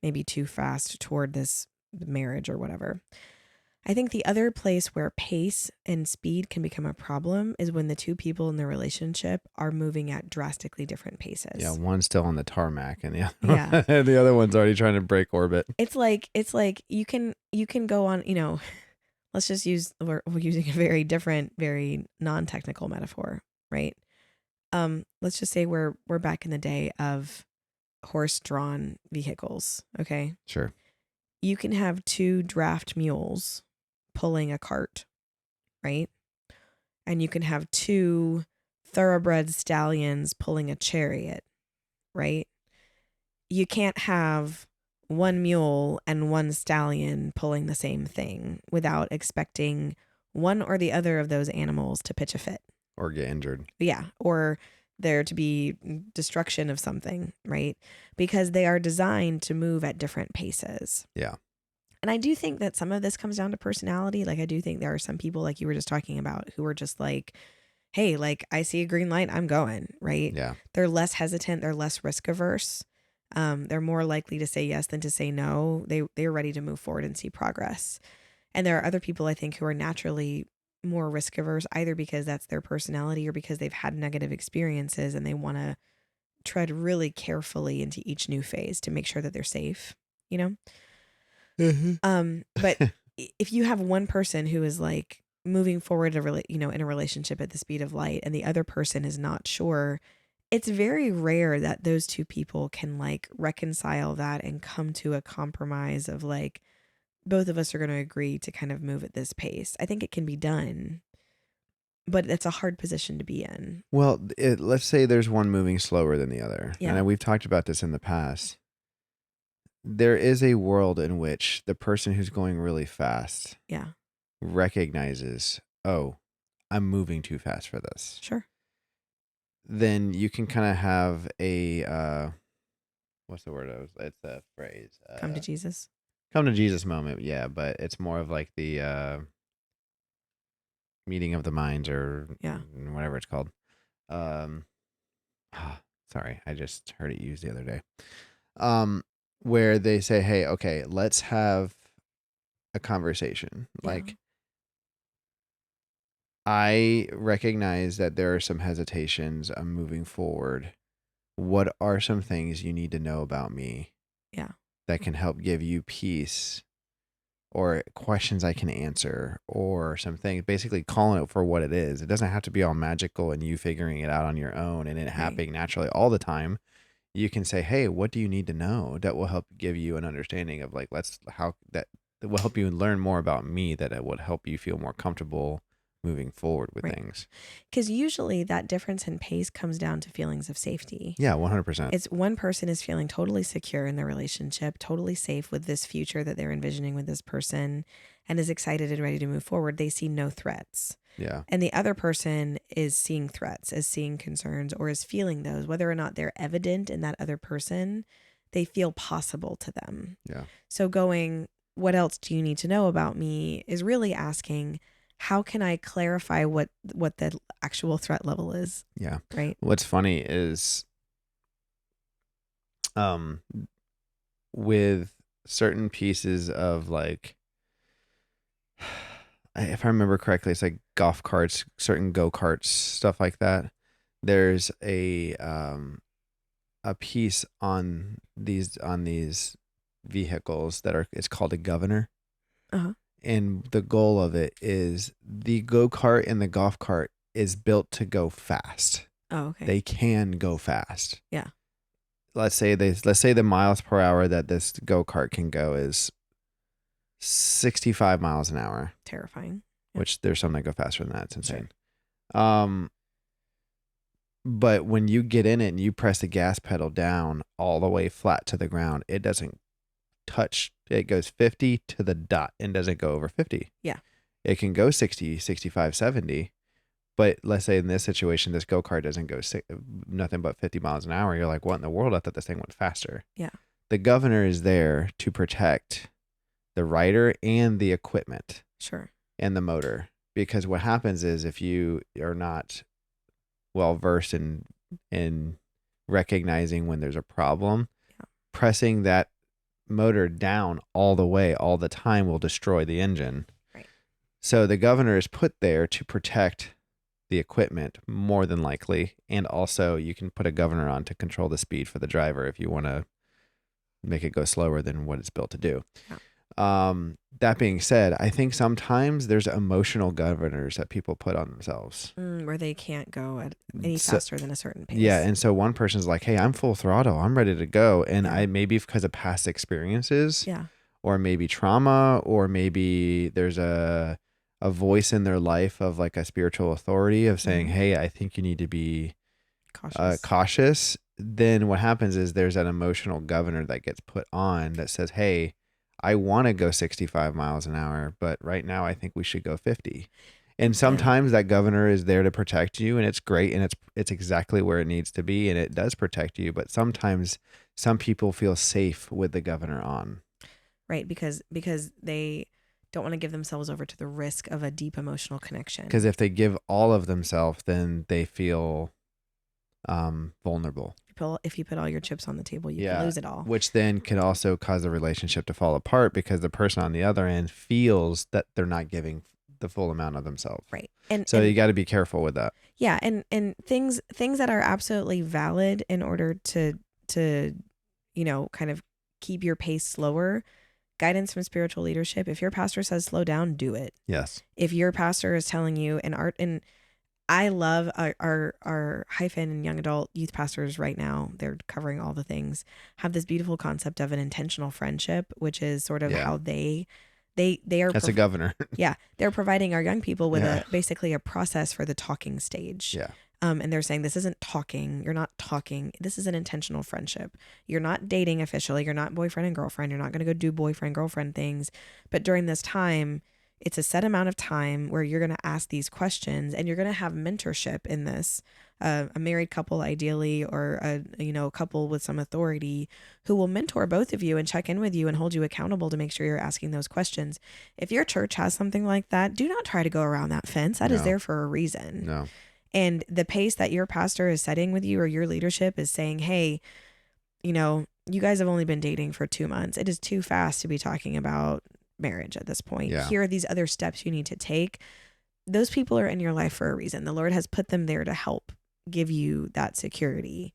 maybe too fast toward this marriage or whatever. I think the other place where pace and speed can become a problem is when the two people in the relationship are moving at drastically different Yeah, paces. one's still on the tarmac and Yeah. the other one's already trying to break orbit. It's like you can go on, let's just use we're using a very different, very non-technical metaphor, right? Let's just say we're back in the day of horse-drawn vehicles, okay? Sure. You can have two draft mules pulling a cart, right? And you can have two thoroughbred stallions pulling a chariot, right? You can't have one mule and one stallion pulling the same thing without expecting one or the other of those animals to pitch a fit. Or get injured. Yeah. Or there to be destruction of something, right? Because they are designed to move at different paces. Yeah. And I do think that some of this comes down to personality. Like, I do think there are some people, like you were just talking about, who are just like, hey, like, I see a green light, I'm going, right? Yeah. They're less hesitant, they're less risk averse. They're more likely to say yes than to say no. They're ready to move forward and see progress. And there are other people, I think, who are naturally more risk averse, either because that's their personality or because they've had negative experiences and they want to tread really carefully into each new phase to make sure that they're safe, you know? But if you have one person who is like moving forward in a relationship at the speed of light and the other person is not sure, it's very rare that those two people can like reconcile that and come to a compromise of like, both of us are going to agree to kind of move at this pace. I think it can be done, but it's a hard position to be in. Well, let's say there's one moving slower than the other. Yeah. And we've talked about this in the past. There is a world in which the person who's going really fast Yeah. recognizes, oh, I'm moving too fast for this. Sure. Then you can kind of have a, what's the word? It's a phrase. Come to Jesus. Come to Jesus moment. Yeah. But it's more of like the meeting of the minds or Yeah. whatever it's called. Sorry. I just heard it used the other day. Where they say, hey, okay, let's have a conversation. Yeah. Like, I recognize that there are some hesitations. I'm moving forward. What are some things you need to know about me? Yeah. That can help give you peace, or questions I can answer, or some things, basically calling it for what it is. It doesn't have to be all magical and you figuring it out on your own and it happening naturally all the time. You can say, hey, what do you need to know that will help give you an understanding of like, that will help you learn more about me, that it would help you feel more comfortable moving forward with things. Because usually that difference in pace comes down to feelings of safety. Yeah, 100%. It's one person is feeling totally secure in their relationship, totally safe with this future that they're envisioning with this person, and is excited and ready to move forward. They see no threats. Yeah. And the other person is seeing threats, is seeing concerns, or is feeling those. Whether or not they're evident in that other person, they feel possible to them. Yeah. So going, what else do you need to know about me, is really asking, how can I clarify what the actual threat level is? Yeah. Right. What's funny is with certain pieces of like, if I remember correctly, it's like golf carts, certain go-karts, stuff like that. There's a piece on these vehicles it's called a governor. Uh-huh. And the goal of it is the go-kart and the golf cart is built to go fast. Oh, okay. They can go fast. Yeah. Let's say the miles per hour that this go-kart can go is 65 miles an hour. Terrifying. Yeah. Which there's some that go faster than that. It's insane. Sure. But when you get in it and you press the gas pedal down all the way flat to the ground, it doesn't touch. It goes 50 to the dot and doesn't go over 50. Yeah. It can go 60, 65, 70. But let's say in this situation, this go-kart doesn't go nothing but 50 miles an hour. You're like, what in the world? I thought this thing went faster. Yeah. The governor is there to protect the rider and the equipment. Sure. And the motor. Because what happens is if you are not well versed in recognizing when there's a problem, pressing that motor down all the way all the time will destroy the engine. Right. So the governor is put there to protect the equipment more than likely. And also you can put a governor on to control the speed for the driver if you want to make it go slower than what it's built to do. Yeah. That being said, I think sometimes there's emotional governors that people put on themselves. Where they can't go at any So, faster than a certain pace. yeah. And so one person's like, hey, I'm full throttle. I'm ready to go. And Yeah. I maybe because of past experiences Yeah. or maybe trauma, or maybe there's a voice in their life of like a spiritual authority of saying, hey, I think you need to be cautious. Then what happens is there's an emotional governor that gets put on that says, hey, I want to go 65 miles an hour, but right now I think we should go 50. And sometimes that governor is there to protect you, and it's great, and it's exactly where it needs to be, and it does protect you. But sometimes some people feel safe with the governor on. Right, because they don't want to give themselves over to the risk of a deep emotional connection. Because if they give all of themselves, then they feel vulnerable. If you put all your chips on the table, you can lose it all. Which then can also cause a relationship to fall apart because the person on the other end feels that they're not giving the full amount of themselves. Right. So you got to be careful with that. Yeah. And things that are absolutely valid in order to, kind of keep your pace slower. Guidance from spiritual leadership. If your pastor says slow down, do it. Yes. If your pastor is telling you and I love our hyphen and young adult youth pastors right now. They're covering all the things. Have this beautiful concept of an intentional friendship, which is sort of how they are. That's a governor. Yeah, they're providing our young people with basically a process for the talking stage. Yeah. And they're saying this isn't talking. You're not talking. This is an intentional friendship. You're not dating officially. You're not boyfriend and girlfriend. You're not going to go do boyfriend girlfriend things. But during this time, it's a set amount of time where you're going to ask these questions, and you're going to have mentorship in this. A married couple, ideally, or a couple with some authority who will mentor both of you and check in with you and hold you accountable to make sure you're asking those questions. If your church has something like that, do not try to go around that fence. That is there for a reason. No. And the pace that your pastor is setting with you or your leadership is saying, hey, you guys have only been dating for 2 months. It is too fast to be talking about marriage at this point. Yeah. Here are these other steps you need to take. Those people are in your life for a reason. The Lord has put them there to help give you that security.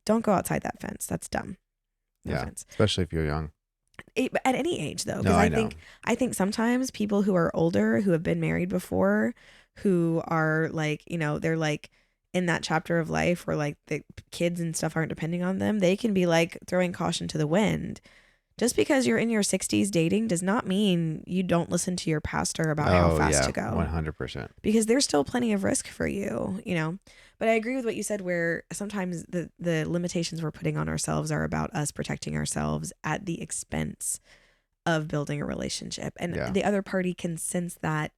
Don't go outside that fence. That's dumb. No offense. Especially if you're young. At any age, though, because I think sometimes people who are older, who have been married before, who are like, they're like in that chapter of life where like the kids and stuff aren't depending on them, they can be like throwing caution to the wind. Just because you're in your 60s dating does not mean you don't listen to your pastor about how fast to go. 100%. Because there's still plenty of risk for you, But I agree with what you said, where sometimes the limitations we're putting on ourselves are about us protecting ourselves at the expense of building a relationship. And the other party can sense that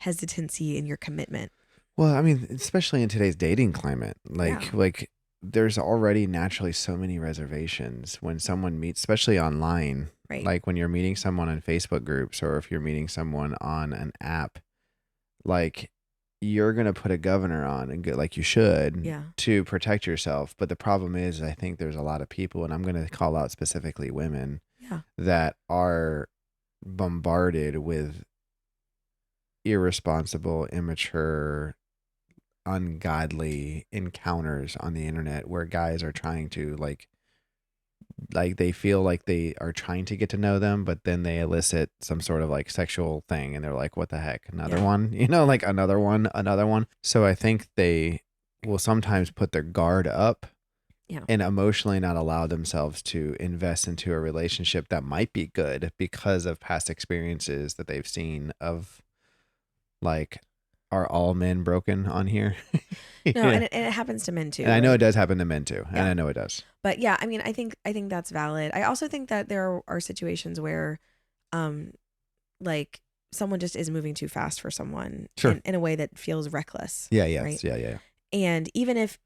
hesitancy in your commitment. Well, I mean, especially in today's dating climate, like there's already naturally so many reservations when someone meets, especially online. Right. Like when you're meeting someone in Facebook groups, or if you're meeting someone on an app, like you're going to put a governor on and go, like you should, to protect yourself. But the problem is, I think there's a lot of people, and I'm going to call out specifically women, that are bombarded with irresponsible, immature, ungodly encounters on the internet where guys are trying to like they feel like they are trying to get to know them, but then they elicit some sort of like sexual thing, and they're like, what the heck, another one, like another one. So I think they will sometimes put their guard up and emotionally not allow themselves to invest into a relationship that might be good because of past experiences that they've seen of like, are all men broken on here? No, and it happens to men too. And I know it does happen to men too. And I know it does. But yeah, I mean, I think that's valid. I also think that there are situations where, like someone just is moving too fast for someone in a way that feels reckless. Yeah. Yes. Right? Yeah. And even if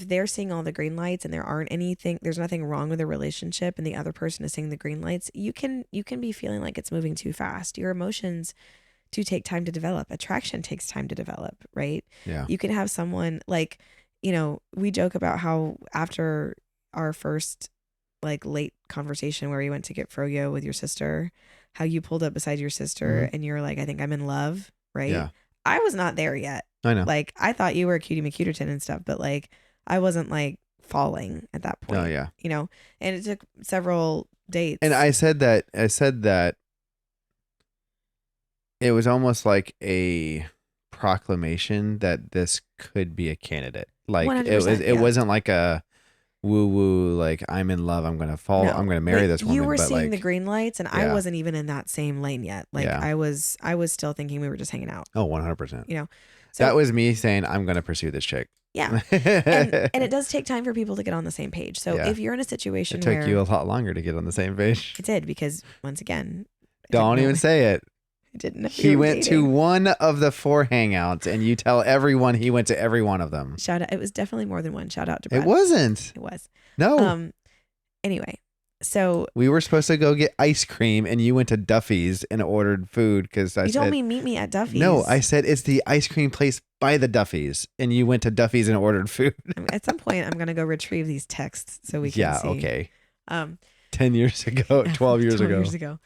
they're seeing all the green lights and there's nothing wrong with the relationship, and the other person is seeing the green lights, you can be feeling like it's moving too fast. Your emotions do take time to develop. Attraction takes time to develop, right? Yeah. You can have someone like, we joke about how after our first like late conversation where we went to get froyo with your sister, how you pulled up beside your sister and you're like, I think I'm in love. right? Yeah. I was not there yet. I know. Like, I thought you were a cutie McCuterton and stuff, but like, I wasn't like falling at that Oh point, yeah. you know? And it took several dates. And I said that it was almost like a proclamation that this could be a candidate. Like 100%. it wasn't like a woo woo, like I'm in love, I'm gonna fall, I'm No, gonna marry but this you woman. were But seeing the like, green lights, and I yeah, wasn't even in that same lane yet. Like, yeah. I was still thinking we were just hanging out, Oh, 100%. you know? That So was me saying I'm gonna pursue this chick. yeah. And it does take time for people to get on the same page. So Yeah. if you're in a It situation took you a where lot longer to get on the same page. it did, because once again, Don't even say it. I didn't know He we were went to dating. one of the 4 hangouts, and you tell everyone he went to every one of them. Shout out. It was definitely more than one. Shout out to Brad. It wasn't. It was. No. Anyway, so We were supposed to go get ice cream, and you went to Duffy's and ordered food because I you said, told me meet me at Duffy's. no, I said it's the ice cream place by the Duffy's, and you went to Duffy's and ordered food. At some point, I'm gonna go retrieve these texts so we can Yeah, see. okay. Um, 10 years ago, 12 years 12 ago. years ago.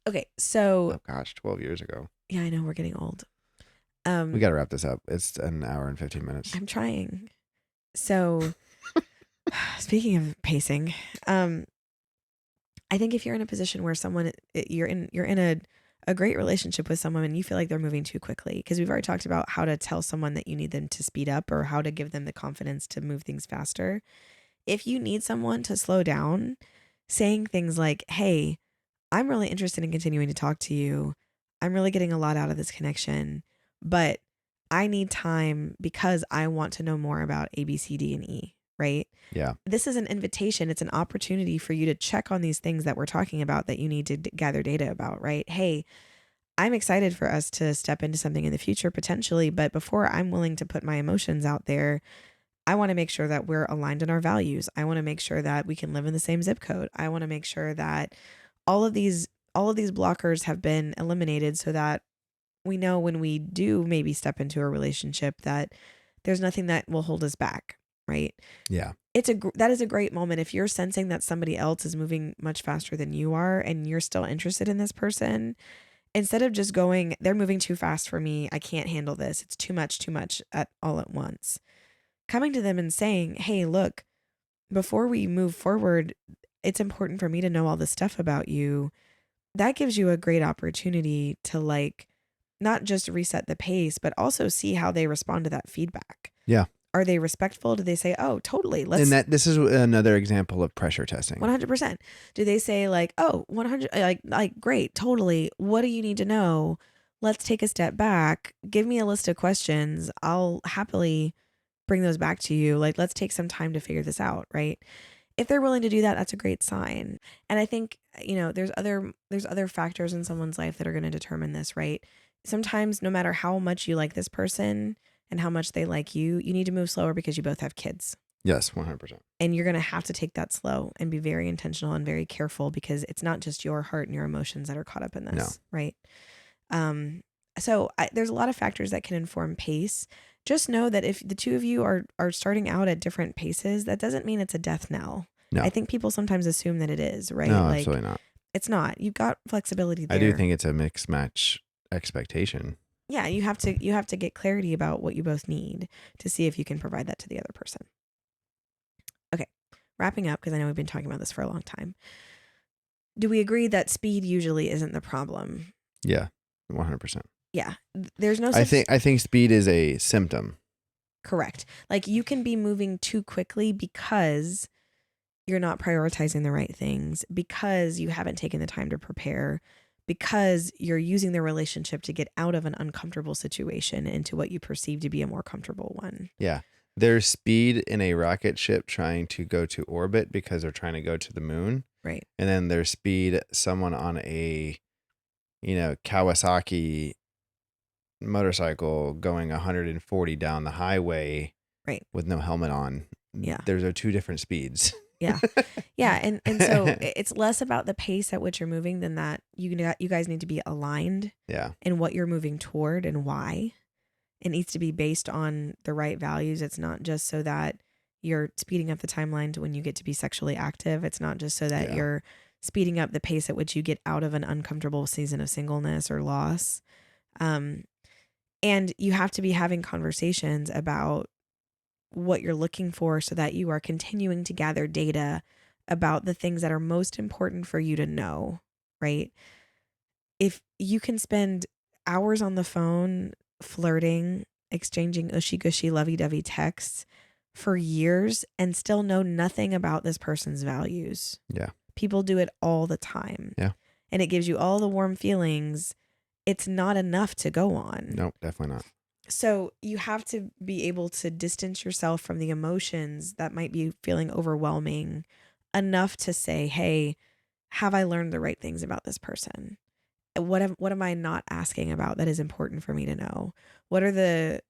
Okay, so Oh gosh, 12 years ago. yeah, I know we're getting old. We got to wrap this up. It's an hour and 15 minutes. I'm trying. So, speaking of pacing, I think if you're in a position where you're in a great relationship with someone and you feel like they're moving too quickly, because we've already talked about how to tell someone that you need them to speed up or how to give them the confidence to move things faster. If you need someone to slow down, saying things like, "Hey, I'm really interested in continuing to talk to you. I'm really getting a lot out of this connection, but I need time because I want to know more about A, B, C, D, and E," right? Yeah. This is an invitation. It's an opportunity for you to check on these things that we're talking about that you need to gather data about, right? Hey, I'm excited for us to step into something in the future potentially, but before I'm willing to put my emotions out there, I want to make sure that we're aligned in our values. I want to make sure that we can live in the same zip code. I want to make sure that all of these blockers have been eliminated so that we know when we do maybe step into a relationship that there's nothing that will hold us back, right? Yeah. That is a great moment if you're sensing that somebody else is moving much faster than you are and you're still interested in this person. Instead of just going, they're moving too fast for me, I can't handle this, it's too much at all at once. Coming to them and saying, "Hey, look, before we move forward, it's important for me to know all this stuff about you." That gives you a great opportunity to like not just reset the pace, but also see how they respond to that feedback. Yeah. Are they respectful? Do they say, "Oh, totally. And this is another example of pressure testing. 100%. Do they say like, "Oh, 100, like great, totally. What do you need to know? Let's take a step back. Give me a list of questions. I'll happily bring those back to you. Like, let's take some time to figure this out," right? If they're willing to do that, that's a great sign. And I think, there's other factors in someone's life that are going to determine this, right? Sometimes no matter how much you like this person and how much they like you, you need to move slower because you both have kids. Yes, 100%. And you're going to have to take that slow and be very intentional and very careful because it's not just your heart and your emotions that are caught up in this, right? So there's a lot of factors that can inform pace. Just know that if the two of you are starting out at different paces, that doesn't mean it's a death knell. No. I think people sometimes assume that it is, right? No, like, absolutely not. It's not. You've got flexibility there. I do think it's a mixed match expectation. Yeah, you have to get clarity about what you both need to see if you can provide that to the other person. Okay, wrapping up because I know we've been talking about this for a long time. Do we agree that speed usually isn't the problem? Yeah, 100%. Yeah, there's no. I think speed is a symptom. Correct. Like you can be moving too quickly because you're not prioritizing the right things, because you haven't taken the time to prepare, because you're using the relationship to get out of an uncomfortable situation into what you perceive to be a more comfortable one. Yeah. There's speed in a rocket ship trying to go to orbit because they're trying to go to the moon. Right. And then there's speed, someone on a, Kawasaki motorcycle going 140 down the highway, right, with no helmet on. Yeah. There's two different speeds. Yeah. Yeah. And so it's less about the pace at which you're moving than that you guys need to be aligned in what you're moving toward and why. It needs to be based on the right values. It's not just so that you're speeding up the timeline to when you get to be sexually active. It's not just so that you're speeding up the pace at which you get out of an uncomfortable season of singleness or loss. And you have to be having conversations about what you're looking for so that you are continuing to gather data about the things that are most important for you to know, right? If you can spend hours on the phone flirting, exchanging ushy gushy lovey dovey texts for years and still know nothing about this person's values. Yeah. People do it all the time. Yeah. And it gives you all the warm feelings. It's not enough to go on. Nope, definitely not. So you have to be able to distance yourself from the emotions that might be feeling overwhelming enough to say, hey, have I learned the right things about this person? What am I not asking about that is important for me to know? What are the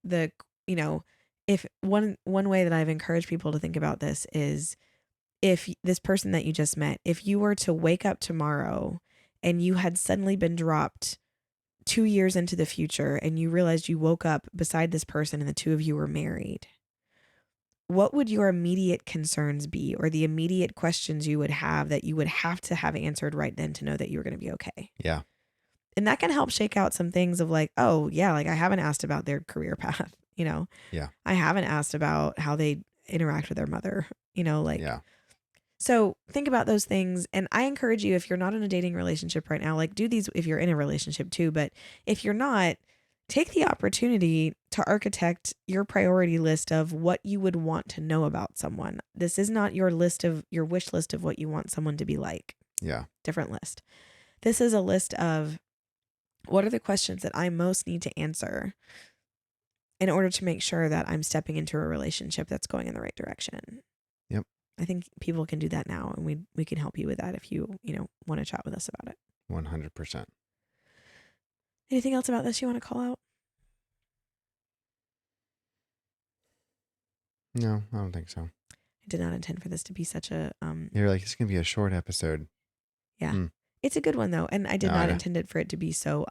if one way that I've encouraged people to think about this is, if this person that you just met, if you were to wake up tomorrow and you had suddenly been dropped 2 years into the future and you realized you woke up beside this person and the two of you were married, what would your immediate concerns be, or the immediate questions you would have that you would have to have answered right then to know that you were going to be okay? Yeah. And that can help shake out some things of like, oh yeah, like I haven't asked about their career path, Yeah. I haven't asked about how they interact with their mother, like. Yeah. So think about those things. And I encourage you, if you're not in a dating relationship right now, like do these if you're in a relationship too. But if you're not, take the opportunity to architect your priority list of what you would want to know about someone. This is not your wish list of what you want someone to be like. Yeah. Different list. This is a list of, what are the questions that I most need to answer in order to make sure that I'm stepping into a relationship that's going in the right direction. Yep. I think people can do that now, and we can help you with that if you want to chat with us about it. 100%. Anything else about this you want to call out? No, I don't think so. I did not intend for this to be such a You're like, it's gonna be a short episode. yeah. It's a good one though, and I did not intend it for it to be so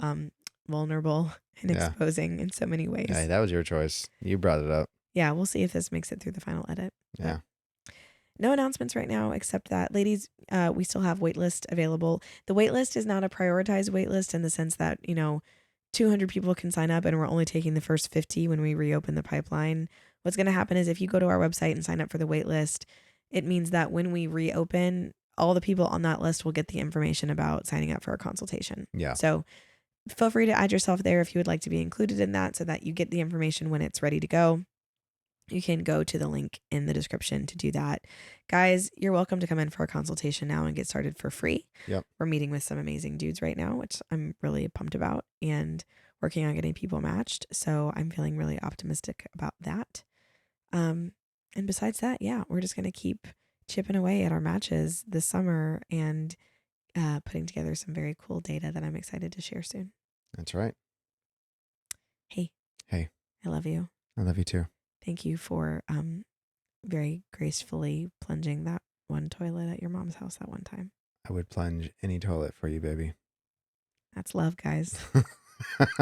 vulnerable and exposing in so many ways. Hey, that was your choice. You brought it up. Yeah, we'll see if this makes it through the final edit. Yeah. No announcements right now, except that, ladies, we still have waitlist available. The waitlist is not a prioritized waitlist in the sense that, 200 people can sign up and we're only taking the first 50 when we reopen the pipeline. What's going to happen is if you go to our website and sign up for the waitlist, it means that when we reopen, all the people on that list will get the information about signing up for a consultation. Yeah. So feel free to add yourself there if you would like to be included in that so that you get the information when it's ready to go. You can go to the link in the description to do that. Guys, you're welcome to come in for a consultation now and get started for free. Yep. We're meeting with some amazing dudes right now, which I'm really pumped about, and working on getting people matched. So I'm feeling really optimistic about that. And besides that, yeah, we're just going to keep chipping away at our matches this summer and putting together some very cool data that I'm excited to share soon. That's right. Hey. Hey. I love you. I love you too. Thank you for very gracefully plunging that one toilet at your mom's house that one time. I would plunge any toilet for you, baby. That's love, guys.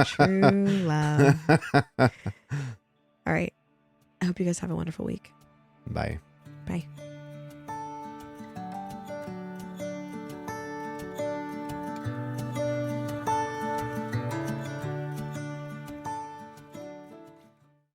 True love. All right. I hope you guys have a wonderful week. Bye. Bye.